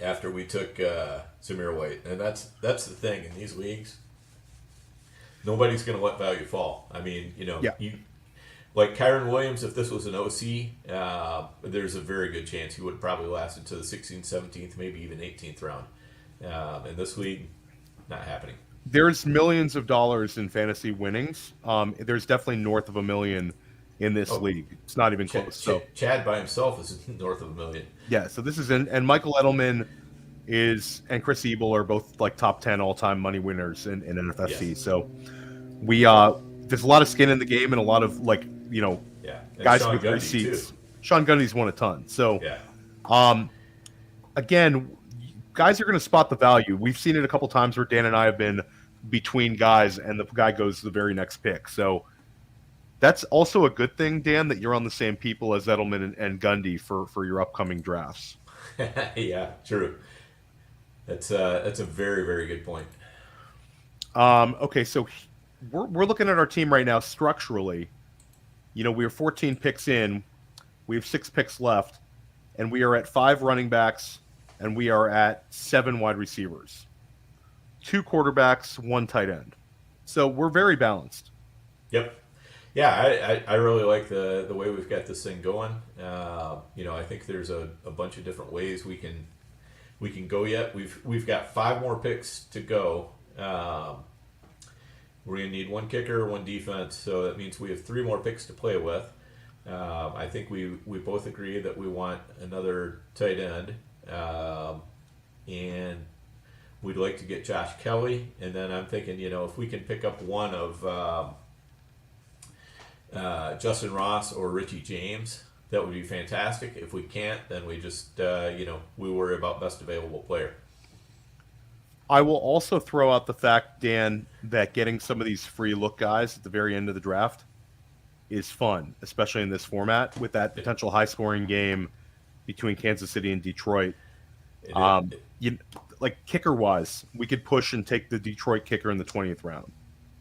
after we took Zamir White, and that's the thing in these leagues. Nobody's going to let value fall. I mean, like Kyron Williams, if this was an OC, there's a very good chance he would have probably lasted to the 16th, 17th, maybe even 18th round. In this league, not happening. There's millions of dollars in fantasy winnings. There's definitely north of $1 million in this league. It's not even close. Chad by himself is north of $1 million. Yeah, so this is and Michael Edelman and Chris Ebel are both like top 10 all-time money winners in NFFC. Yes. So we there's a lot of skin in the game and a lot of guys Sean with Gundy receipts. Too. Sean Gundy's won a ton. So again, guys are going to spot the value. We've seen it a couple times where Dan and I have been between guys and the guy goes to the very next pick. So that's also a good thing, Dan, that you're on the same people as Edelman and Gundy for your upcoming drafts. Yeah, true. That's a very, very good point. Okay, so we're looking at our team right now structurally. We are 14 picks in. We have 6 picks left, and we are at 5 running backs, and we are at 7 wide receivers, 2 quarterbacks, 1 tight end. So we're very balanced. Yep. Yeah, I really like the way we've got this thing going. I think there's a bunch of different ways we can go yet. We've got 5 more picks to go. We're going to need 1 kicker, 1 defense, so that means we have 3 more picks to play with. I think we both agree that we want another tight end, and we'd like to get Josh Kelly. And then I'm thinking, if we can pick up one of Justin Ross or Richie James, that would be fantastic. If we can't, then we just we worry about best available player. I will also throw out the fact, Dan, that getting some of these free look guys at the very end of the draft is fun, especially in this format with that potential high scoring game between Kansas City and Detroit. It, it, Um, it, you like kicker wise, we could push and take the Detroit kicker in the 20th round.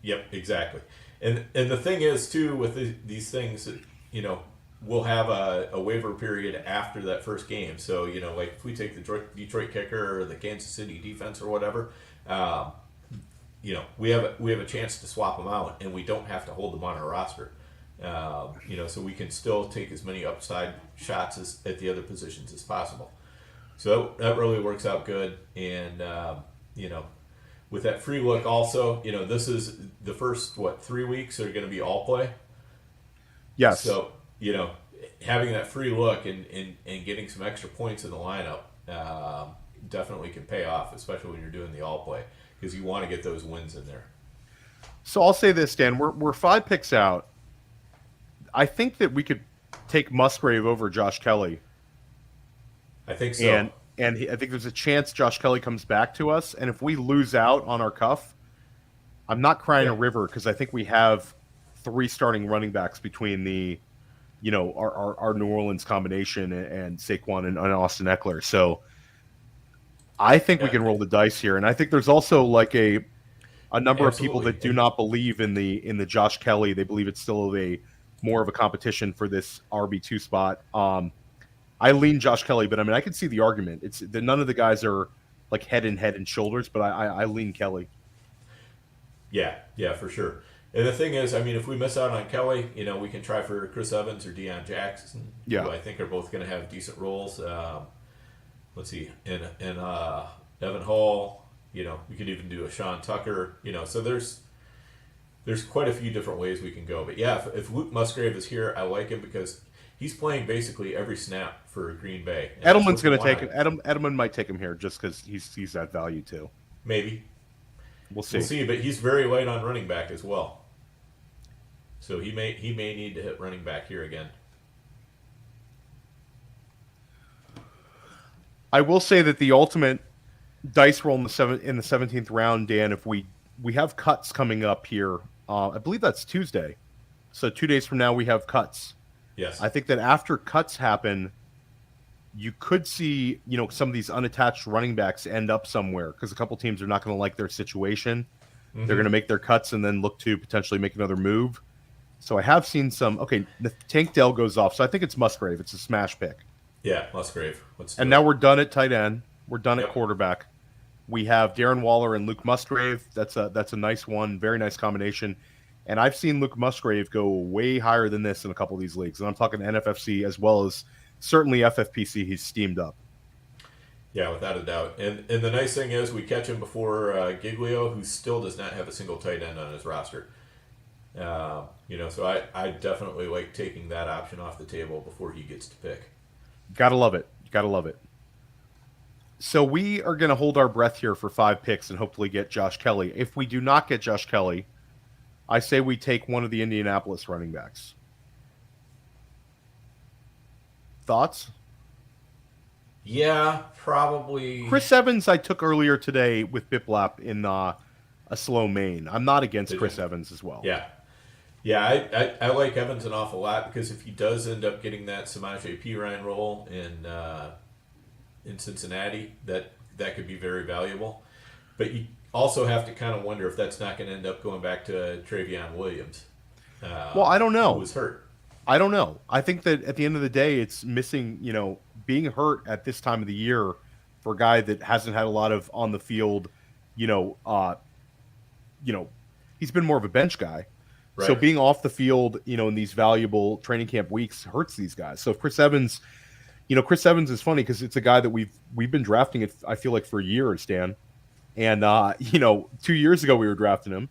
yep, exactly. And the thing is too with these things, you know, we'll have a waiver period after that first game. So you know, like if we take the Detroit kicker or the Kansas City defense or whatever, um, you know, we have a chance to swap them out, and we don't have to hold them on our roster. You know, so we can still take as many upside shots at the other positions as possible. So that really works out good, and you know, with that free look also, you know, this is the first 3 weeks are going to be all play. Yes. So you know, having that free look and getting some extra points in the lineup definitely can pay off, especially when you're doing the all play because you want to get those wins in there. So I'll say this, Dan. We're 5 picks out. I think that we could take Musgrave over Josh Kelly, I think so. I think there's a chance Josh Kelly comes back to us. And if we lose out on our cuff, I'm not crying a river because I think we have 3 starting running backs between the, you know, our New Orleans combination and Saquon and Austin Eckler. So I think we can roll the dice here. And I think there's also like a number of people that do not believe in the Josh Kelly. They believe it's still more of a competition for this RB2 spot. I lean Josh Kelly, but I mean I can see the argument. It's that none of the guys are like head and shoulders, but I lean Kelly. Yeah, for sure. And the thing is, I mean, if we miss out on Kelly, you know, we can try for Chris Evans or Deion Jackson, who I think are both going to have decent roles. Let's see, and Evan Hall. You know, we could even do a Sean Tucker. You know, so there's quite a few different ways we can go. But yeah, if Luke Musgrave is here, I like him because he's playing basically every snap for Green Bay. Edelman's going to take him. Edelman might take him here just because he's that value too. Maybe. We'll see. But he's very light on running back as well. So he may need to hit running back here again. I will say that the ultimate dice roll in the 17th round, Dan, if we have cuts coming up here, I believe that's Tuesday. So 2 days from now we have cuts. Yes. I think that after cuts happen, you could see, you know, some of these unattached running backs end up somewhere because a couple teams are not going to like their situation. Mm-hmm. They're going to make their cuts and then look to potentially make another move. So I have seen some. Okay, Tank Dell goes off, so I think it's Musgrave. It's a smash pick. Yeah, Musgrave. And now we're done at tight end. We're done at quarterback. We have Darren Waller and Luke Musgrave. That's a nice one. Very nice combination. And I've seen Luke Musgrave go way higher than this in a couple of these leagues. And I'm talking NFFC as well as certainly FFPC. He's steamed up. Yeah, without a doubt. And the nice thing is we catch him before Giglio, who still does not have a single tight end on his roster. You know, so I definitely like taking that option off the table before he gets to pick. Gotta love it. Gotta love it. So we are going to hold our breath here for 5 picks and hopefully get Josh Kelly. If we do not get Josh Kelly, I say we take one of the Indianapolis running backs. Thoughts? Yeah, probably. Chris Evans I took earlier today with Biplap in a slow main. I'm not against Chris Evans as well. Yeah, I like Evans an awful lot because if he does end up getting that Samaje Perine role in Cincinnati, that could be very valuable. But you also have to kind of wonder if that's not going to end up going back to Travion Williams. Well, I don't know. Who was hurt. I don't know. I think that at the end of the day, it's missing, you know, being hurt at this time of the year for a guy that hasn't had a lot of on the field, you know, he's been more of a bench guy. Right. So being off the field, you know, in these valuable training camp weeks hurts these guys. So if Chris Evans, you know, Chris Evans is funny because it's a guy that we've been drafting it, I feel like, for years, Dan. And, you know, 2 years ago we were drafting him.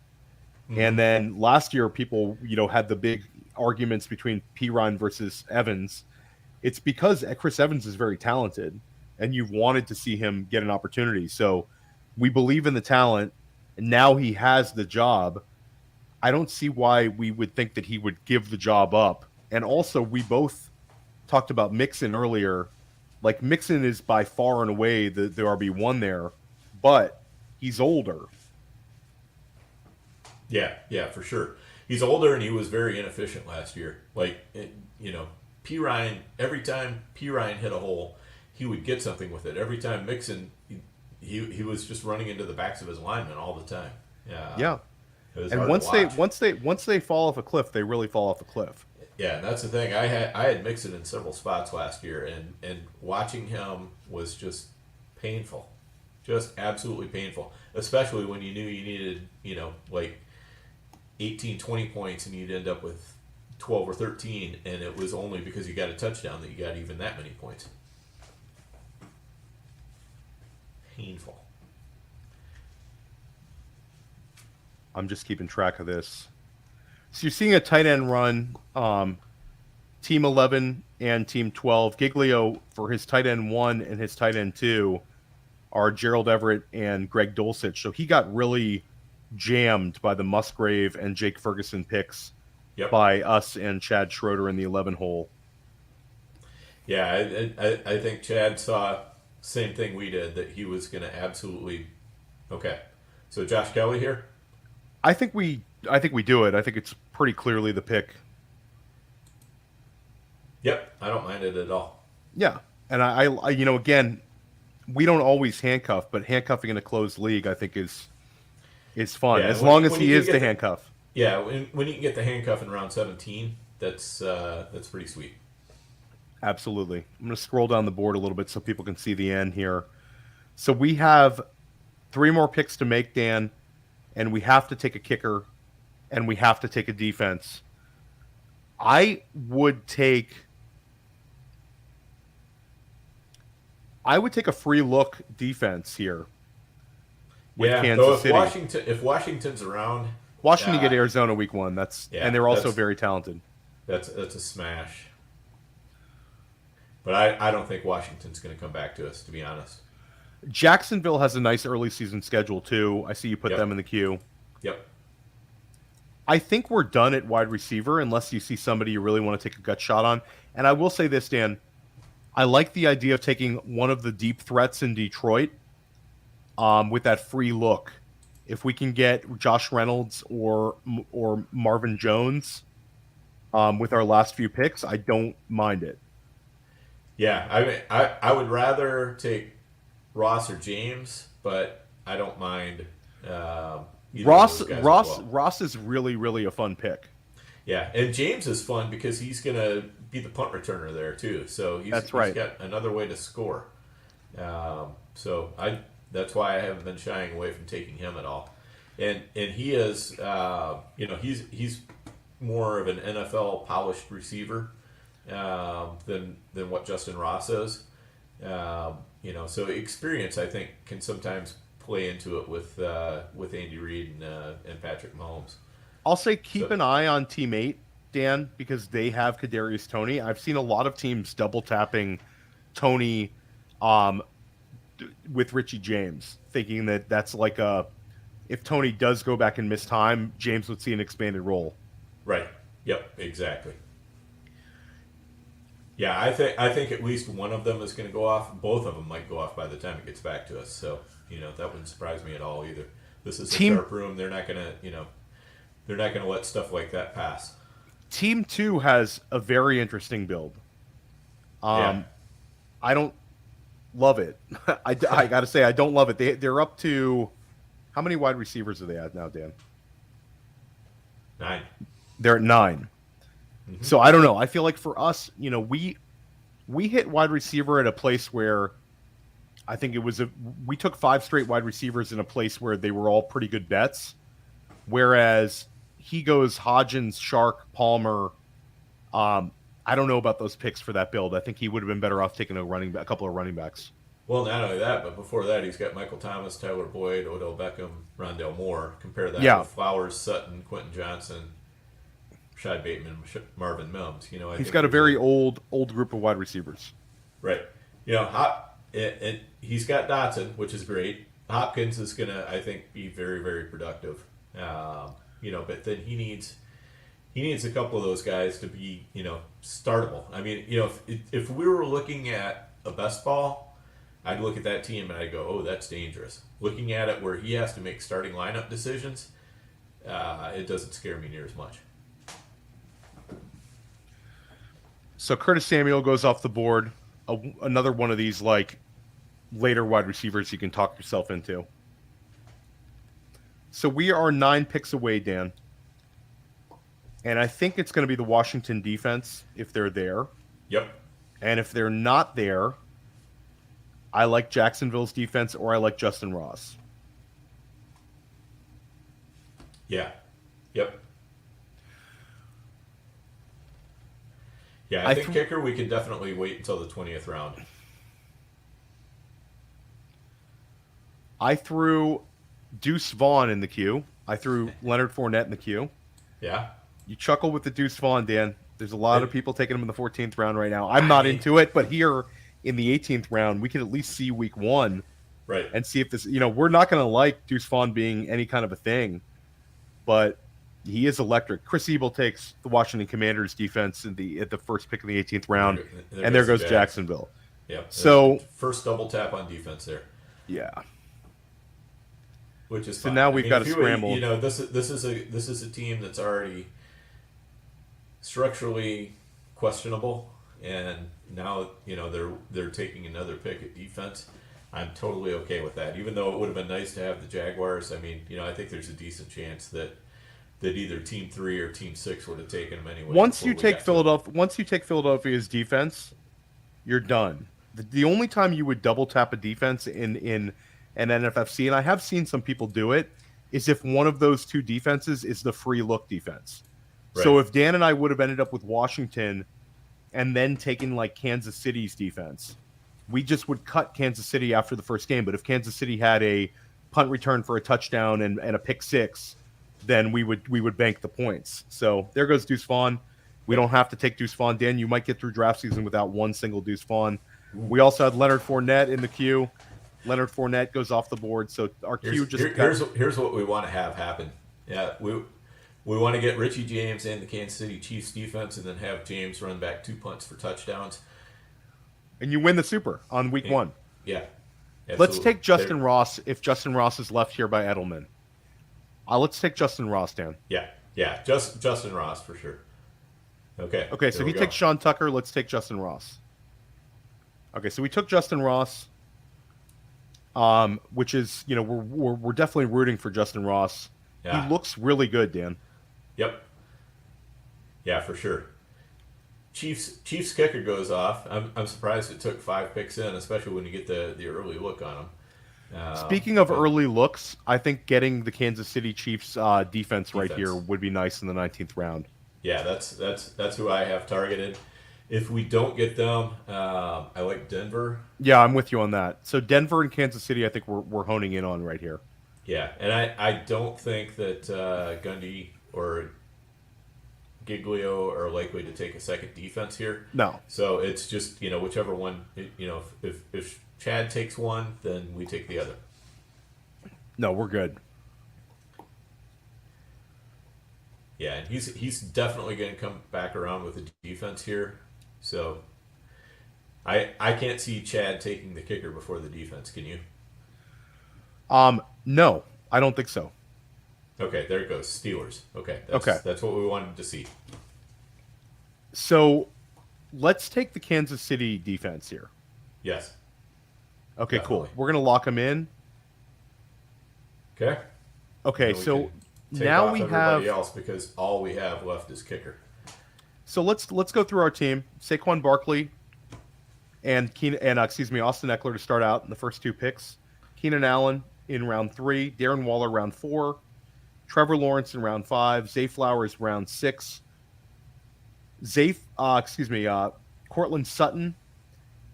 Mm-hmm. And then last year people, you know, had the big arguments between Perine versus Evans. It's because Chris Evans is very talented and you've wanted to see him get an opportunity. So we believe in the talent and now he has the job. I don't see why we would think that he would give the job up. And also we both talked about Mixon earlier. Like Mixon is by far and away the RB1 there, but he's older. Yeah, for sure. He's older and he was very inefficient last year. P. Ryan, every time P. Ryan hit a hole, he would get something with it. Every time Mixon, he was just running into the backs of his linemen all the time. Yeah. It was And hard to watch. once they fall off a cliff, they really fall off a cliff. Yeah, and that's the thing. I had Mixon in several spots last year, and watching him was just painful, just absolutely painful. Especially when you knew you needed, like 18, 20 points, and you'd end up with 12 or 13, and it was only because you got a touchdown that you got even that many points. Painful. I'm just keeping track of this. So you're seeing a tight end run, Team 11 and Team 12. Giglio, for his tight end 1 and his tight end 2, are Gerald Everett and Greg Dulcich. So he got really jammed by the Musgrave and Jake Ferguson picks by us and Chad Schroeder in the 11 hole. Yeah, I think Chad saw same thing we did, that he was going to absolutely... Okay, so Josh Kelly here? I think we do it. I think it's pretty clearly the pick. Yep, I don't mind it at all. Yeah, and I again, we don't always handcuff, but handcuffing in a closed league, I think is fun, Yeah, as long as he is the handcuff. Yeah, when you can get the handcuff in round 17, that's pretty sweet. Absolutely. I'm going to scroll down the board a little bit so people can see the end here. So we have 3 more picks to make, Dan, and we have to take a kicker, and we have to take a defense. I would take a free look defense here with Kansas City. If Washington's around, Washington get Arizona week 1. And they're also very talented. That's a smash. But I don't think Washington's going to come back to us, to be honest. Jacksonville has a nice early season schedule too. I see you put them in the queue. Yep. I think we're done at wide receiver unless you see somebody you really want to take a gut shot on. And I will say this, Dan. I like the idea of taking one of the deep threats in Detroit with that free look. If we can get Josh Reynolds or Marvin Jones with our last few picks, I don't mind it. Yeah, I mean, I would rather take Ross or James, but I don't mind Ross is really, really a fun pick. Yeah, and James is fun because he's going to be the punt returner there too. So he's got another way to score. That's why I haven't been shying away from taking him at all. And he is, he's more of an NFL polished receiver than what Justin Ross is. So experience, I think, can sometimes play into it with Andy Reid and Patrick Mahomes. I'll say keep an eye on Team 8, Dan, because they have Kadarius Toney. I've seen a lot of teams double tapping Toney with Richie James, thinking that that's like if Toney does go back and miss time, James would see an expanded role. Right. Yep. Exactly. Yeah, I think at least one of them is going to go off. Both of them might go off by the time it gets back to us. So that wouldn't surprise me at all either. This is a sharp room. They're not going to let stuff like that pass. Team 2 has a very interesting build. I don't love it. I got to say, I don't love it. They're up to... How many wide receivers are they at now, Dan? 9. They're at 9. Mm-hmm. So I don't know. I feel like for us, we hit wide receiver at a place where I think we took 5 straight wide receivers in a place where they were all pretty good bets. Whereas he goes Hodgins, Shark, Palmer. I don't know about those picks for that build. I think he would have been better off taking a couple of running backs. Well, not only that, but before that, he's got Michael Thomas, Tyler Boyd, Odell Beckham, Rondale Moore. Compare that with Flowers, Sutton, Quentin Johnson, Rashad Bateman, Marvin Mims. He's got a very old group of wide receivers. Right. And he's got Dotson, which is great. Hopkins is going to, I think, be very, very productive. But then he needs a couple of those guys to be, startable. I mean, if we were looking at a best ball, I'd look at that team and I'd go, oh, that's dangerous. Looking at it where he has to make starting lineup decisions, it doesn't scare me near as much. So Curtis Samuel goes off the board. Another one of these like later wide receivers you can talk yourself into. So we are 9 picks away, Dan. And I think it's going to be the Washington defense if they're there. Yep. And if they're not there, I like Jacksonville's defense or I like Justin Ross. Yeah. Yep. Yeah, I I think kicker, we can definitely wait until the 20th round. I threw Deuce Vaughn in the queue. I threw Leonard Fournette in the queue. Yeah. You chuckle with the Deuce Vaughn, Dan. There's a lot of people taking him in the 14th round right now. I'm not into it, but here in the 18th round, we could at least see week 1 Right. and see if this, we're not going to like Deuce Vaughn being any kind of a thing, but he is electric. Chris Ebel takes the Washington Commanders defense at the first pick of the 18th round, and there goes Jacksonville. Yep. So first double tap on defense there. Yeah. Which is so fine. now we've got to scramble. This is a team that's already structurally questionable, and now they're taking another pick at defense. I'm totally okay with that. Even though it would have been nice to have the Jaguars, I mean, I think there's a decent chance that either Team 3 or Team 6 would have taken them anyway. Once you take Philadelphia's defense, you're done. The only time you would double tap a defense in an NFFC, and I have seen some people do it, is if one of those two defenses is the free look defense. Right. So if Dan and I would have ended up with Washington and then taken like Kansas City's defense, we just would cut Kansas City after the first game. But if Kansas City had a punt return for a touchdown and a pick 6, then we would bank the points. So there goes Deuce Vaughn. We don't have to take Deuce Vaughn. Dan, you might get through draft season without one single Deuce Vaughn. We also had Leonard Fournette in the queue. Leonard Fournette goes off the board. So our queue here's what we want to have happen. Yeah, we want to get Richie James and the Kansas City Chiefs defense, and then have James run back 2 punts for touchdowns. And you win the Super on week 1. Yeah. Absolutely. Let's take Justin Ross if Justin Ross is left here by Edelman. Let's take Justin Ross, Dan. Yeah. Justin Ross for sure. Okay. Okay, so he takes Sean Tucker. Let's take Justin Ross. Okay, so we took Justin Ross, which is, we're definitely rooting for Justin Ross. Yeah. He looks really good, Dan. Yep. Yeah, for sure. Chiefs kicker goes off. I'm surprised it took 5 picks in, especially when you get the early look on him. Speaking of early looks, I think getting the Kansas City Chiefs defense right here would be nice in the 19th round. Yeah, that's who I have targeted. If we don't get them, I like Denver. Yeah, I'm with you on that. So Denver and Kansas City, I think we're honing in on right here. Yeah, and I don't think that Gundy or Giglio are likely to take a second defense here. No. So it's just, whichever one, if Chad takes one, then we take the other. No, we're good. Yeah, and he's definitely going to come back around with the defense here. So I can't see Chad taking the kicker before the defense. Can you? No, I don't think so. Okay, there it goes. Steelers. Okay, that's what we wanted to see. So let's take the Kansas City defense here. Yes. Okay, definitely. Cool. We're going to lock them in. Okay, so now we have everybody else because all we have left is kicker. So let's go through our team. Saquon Barkley and Austin Eckler to start out in the first 2 picks. Keenan Allen in round 3, Darren Waller round 4, Trevor Lawrence in round 5, Zay Flowers round 6, Cortland Sutton,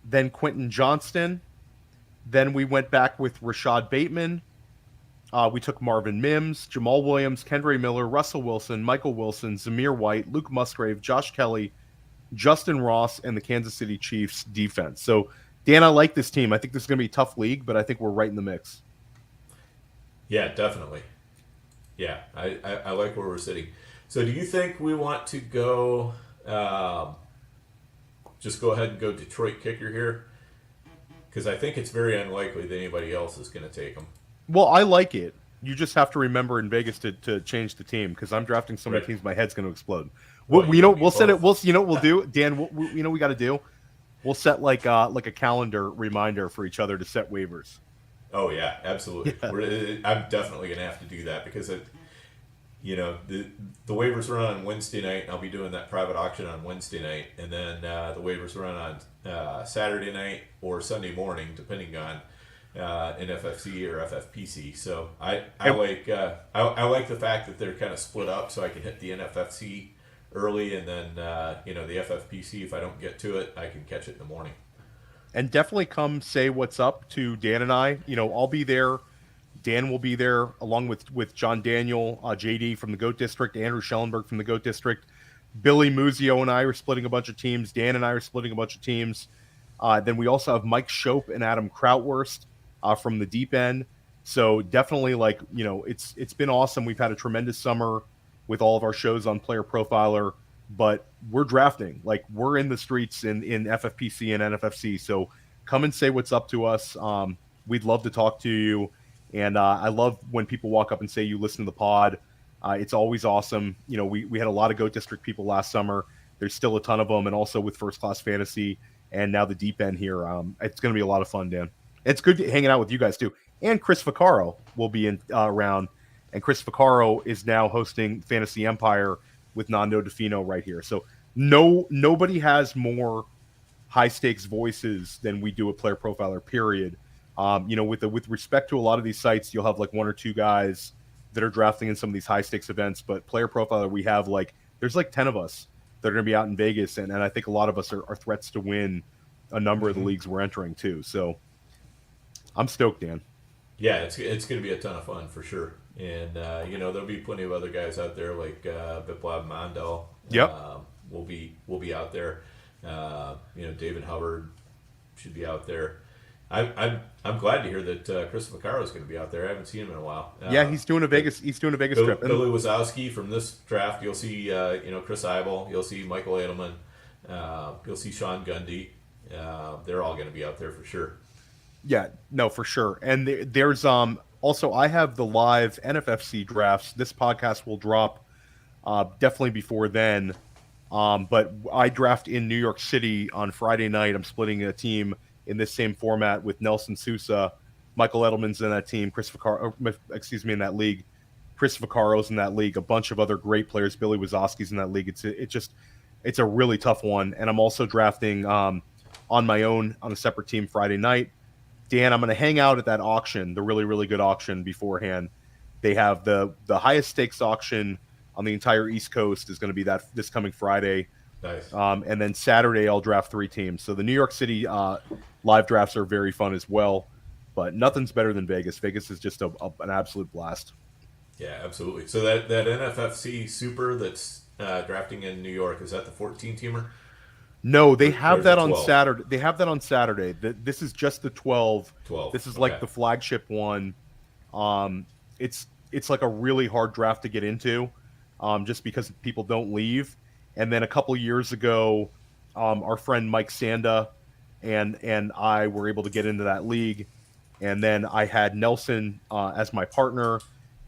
then Quentin Johnston. Then we went back with Rashad Bateman. We took Marvin Mims, Jamal Williams, Kendre Miller, Russell Wilson, Michael Wilson, Zamir White, Luke Musgrave, Josh Kelly, Justin Ross, and the Kansas City Chiefs defense. So, Dan, I like this team. I think this is going to be a tough league, but I think we're right in the mix. Yeah, definitely. Yeah, I like where we're sitting. So do you think we want to go just go ahead and go Detroit kicker here? because I think it's very unlikely that anybody else is going to take him. Well, I like it. You just have to remember in Vegas to change the team because I'm drafting so many Right. teams, my head's going to explode. Well, We know need we'll set it. both. You know what we'll do, Dan. We got to do. We'll set like a calendar reminder for each other to set waivers. Oh yeah, absolutely. Yeah. I'm definitely going to have to do that because the waivers run on Wednesday night. And I'll be doing that private auction on Wednesday night, and then the waivers run on Saturday night or Sunday morning, depending on NFFC or FFPC. So I like the fact that they're kind of split up, so I can hit the NFFC early, and then the FFPC, if I don't get to it, I can catch it in the morning. And definitely come say what's up to Dan and I. I'll be there. Dan will be there along with John Daniel, JD from the Goat District, Andrew Schellenberg from the Goat District. Billy Muzio and I are splitting a bunch of teams. Dan and I are splitting a bunch of teams. Then we also have Mike Shope and Adam Krautwurst from the deep end. So definitely, it's been awesome. We've had a tremendous summer with all of our shows on Player Profiler, but we're drafting. We're in the streets in FFPC and NFFC. So come and say what's up to us. We'd love to talk to you. And I love when people walk up and say you listen to the pod. It's always awesome. We had a lot of Goat District people last summer. There's still a ton of them, and also with First Class Fantasy and now the deep end here. It's going to be a lot of fun, Dan. It's good hanging out with you guys too. And Chris Vaccaro will be around. And Chris Vaccaro is now hosting Fantasy Empire with Nando DeFino right here. So nobody has more high stakes voices than we do at Player Profiler, period. With respect to a lot of these sites, you'll have one or two guys that are drafting in some of these high stakes events, but Player Profiler, we have there's 10 of us that are going to be out in Vegas. And I think a lot of us are threats to win a number of the leagues we're entering too. So I'm stoked, Dan. Yeah, it's going to be a ton of fun for sure. And, there'll be plenty of other guys out there like Biplab Mondo. Yep. Will be out there. David Hubbard should be out there. I'm glad to hear that Chris Vaccaro is going to be out there. I haven't seen him in a while. Yeah, he's doing a Vegas trip. Billy Wazowski from this draft. You'll see Chris Eibel. You'll see Michael Edelman. You'll see Sean Gundy. They're all going to be out there for sure. Yeah, no, for sure. And there's also I have the live NFFC drafts. This podcast will drop definitely before then. But I draft in New York City on Friday night. I'm splitting a team in this same format with Nelson Sousa, Michael Edelman's in that team, in that league. Chris Vaccaro's in that league, a bunch of other great players. Billy Wazowski's in that league. It's a really tough one. And I'm also drafting on my own on a separate team Friday night. Dan, I'm going to hang out at that auction, the really, really good auction beforehand. They have the highest stakes auction on the entire East Coast is going to be this coming Friday. Nice. And then Saturday, I'll draft 3 teams. So the New York City live drafts are very fun as well. But nothing's better than Vegas. Vegas is just an absolute blast. Yeah, absolutely. So that NFFC Super that's drafting in New York, is that the 14-teamer? No, they have that on 12? Saturday. They have that on Saturday. This is just the 12. 12. This is okay. the flagship one. It's a really hard draft to get into, just because people don't leave. And then a couple years ago, our friend Mike Sanda and I were able to get into that league. And then I had Nelson as my partner.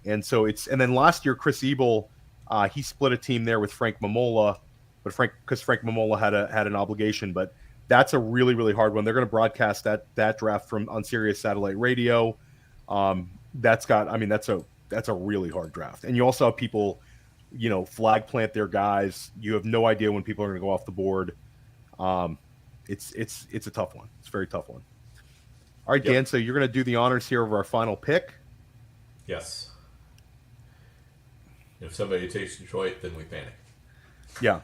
And then last year, Chris Ebel, he split a team there with Frank Mamola, but Frank Mamola had an obligation. But that's a really, really hard one. They're going to broadcast that draft on Sirius Satellite Radio. That's a really hard draft. And you also have people, flag plant their guys. You have no idea when people are going to go off the board. It's a tough one. It's a very tough one. All right, Dan, so you're going to do the honors here of our final pick. Yes. If somebody takes Detroit, then we panic. Yeah.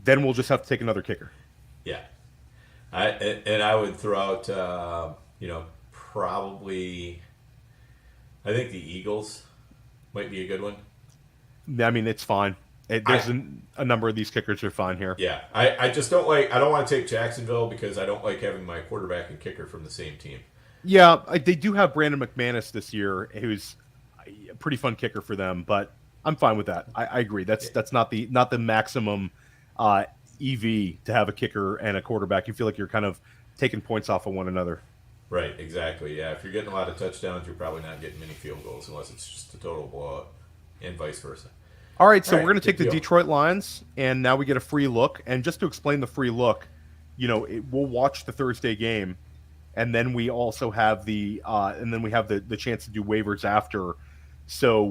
Then we'll just have to take another kicker. Yeah. I would throw out, probably, I think the Eagles might be a good one. I mean, it's fine. There's a number of these kickers are fine here. Yeah. I just don't I don't want to take Jacksonville because I don't like having my quarterback and kicker from the same team. Yeah, they do have Brandon McManus this year, who's a pretty fun kicker for them, but I'm fine with that. I agree. That's not the maximum EV to have a kicker and a quarterback. You feel like you're kind of taking points off of one another. Right, exactly. Yeah, if you're getting a lot of touchdowns, you're probably not getting many field goals unless it's just a total blowout, and vice versa. All right, so All right, we're going to take good the deal. Detroit Lions, and now we get a free look. And just to explain the free look, we'll watch the Thursday game, and then we also have the chance to do waivers after. So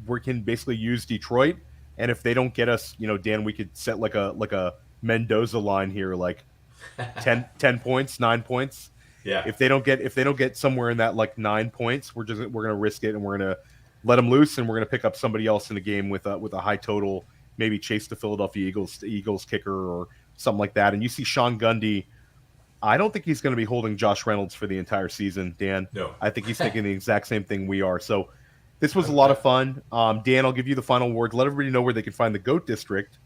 we can basically use Detroit, and if they don't get us, Dan, we could set like a Mendoza line here, like 10 points, 9 points. Yeah. If they don't get somewhere in that like 9 points, we're gonna risk it, and we're gonna let them loose, and we're gonna pick up somebody else in the game with a high total, maybe chase the Philadelphia Eagles kicker or something like that. And you see Sean Gundy. I don't think he's going to be holding Josh Reynolds for the entire season, Dan. No. I think he's thinking the exact same thing we are. So this was a lot of fun. Dan, I'll give you the final word. Let everybody know where they can find the GOAT District.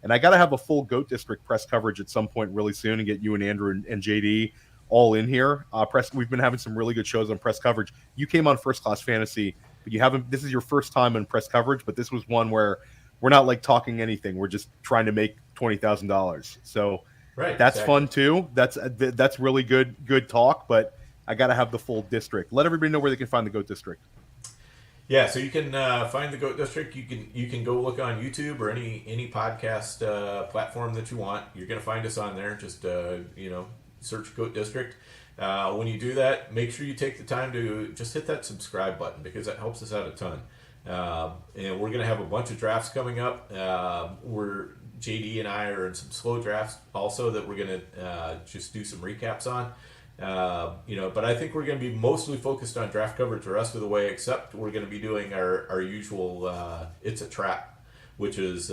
And I got to have a full GOAT District press coverage at some point really soon and get you and Andrew and JD all in here. We've been having some really good shows on press coverage. You came on First Class Fantasy, but you haven't. This is your first time in press coverage, but this was one where we're not like talking anything. We're just trying to make $20,000. So that's exactly. fun too. That's really good talk. But I got to have the full district. Let everybody know where they can find the GOAT District. Yeah, so you can find the GOAT District. You can go look on YouTube or any podcast platform that you want. You're going to find us on there. Just search GOAT District. When you do that, make sure you take the time to just hit that subscribe button because that helps us out a ton. And we're going to have a bunch of drafts coming up. JD and I are in some slow drafts also that we're going to just do some recaps on. But I think we're going to be mostly focused on draft coverage the rest of the way, except we're going to be doing our usual It's a Trap, which is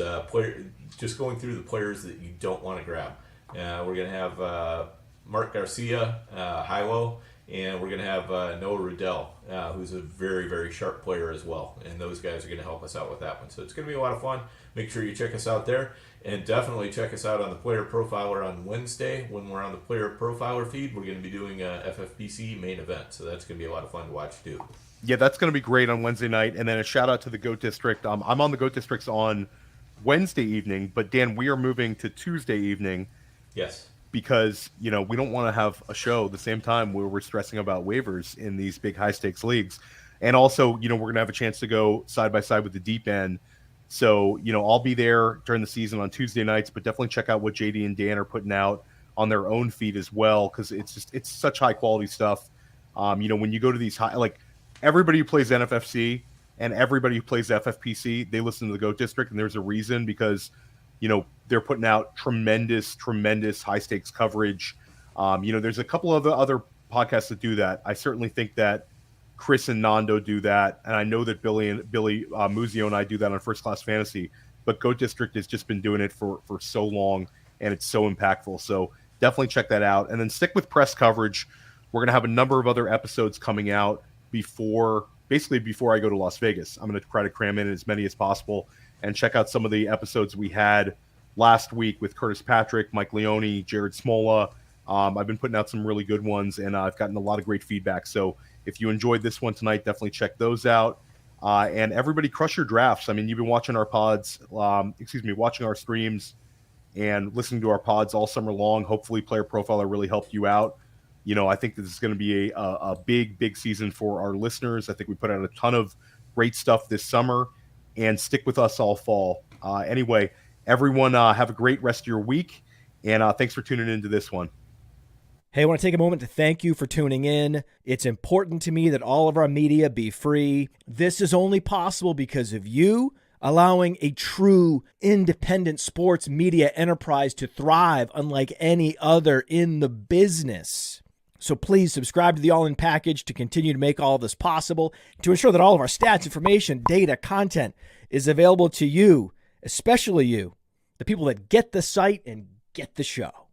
just going through the players that you don't want to grab. We're going to have Mark Garcia, high-low, and we're going to have Noah Rudell, who's a very, very sharp player as well. And those guys are going to help us out with that one. So it's going to be a lot of fun. Make sure you check us out there. And definitely check us out on the Player Profiler on Wednesday. When we're on the Player Profiler feed, we're going to be doing a FFPC main event. So that's going to be a lot of fun to watch too. Yeah, that's going to be great on Wednesday night. And then a shout out to the GOAT District. I'm on the GOAT Districts on Wednesday evening. But Dan, we are moving to Tuesday evening. Yes. Because, we don't want to have a show the same time where we're stressing about waivers in these big high-stakes leagues. And also, we're going to have a chance to go side by side with the deep end. So, I'll be there during the season on Tuesday nights, but definitely check out what JD and Dan are putting out on their own feed as well, because it's such high-quality stuff. When you go to these everybody who plays NFFC and everybody who plays FFPC, they listen to the GOAT District, and there's a reason because they're putting out tremendous high stakes coverage. There's a couple of other podcasts that do that. I certainly think that Chris and Nando do that, and I know that Billy Muzio and I do that on First Class Fantasy. But GOAT District has just been doing it for so long, and it's so impactful. So definitely check that out, and then stick with press coverage. We're gonna have a number of other episodes coming out before I go to Las Vegas. I'm gonna try to cram in as many as possible. And check out some of the episodes we had last week with Curtis Patrick, Mike Leone, Jared Smola. I've been putting out some really good ones, and I've gotten a lot of great feedback. So if you enjoyed this one tonight, definitely check those out. And everybody crush your drafts. I mean, you've been watching our pods, watching our streams and listening to our pods all summer long. Hopefully Player Profiler really helped you out. I think this is going to be a big season for our listeners. I think we put out a ton of great stuff this summer. And stick with us all fall. Anyway, everyone have a great rest of your week, and thanks for tuning into this one. Hey, I want to take a moment to thank you for tuning in. It's important to me that all of our media be free. This is only possible because of you allowing a true independent sports media enterprise to thrive unlike any other in the business. So please subscribe to the All In Package to continue to make all of this possible, to ensure that all of our stats, information, data, content is available to you, especially you, the people that get the site and get the show.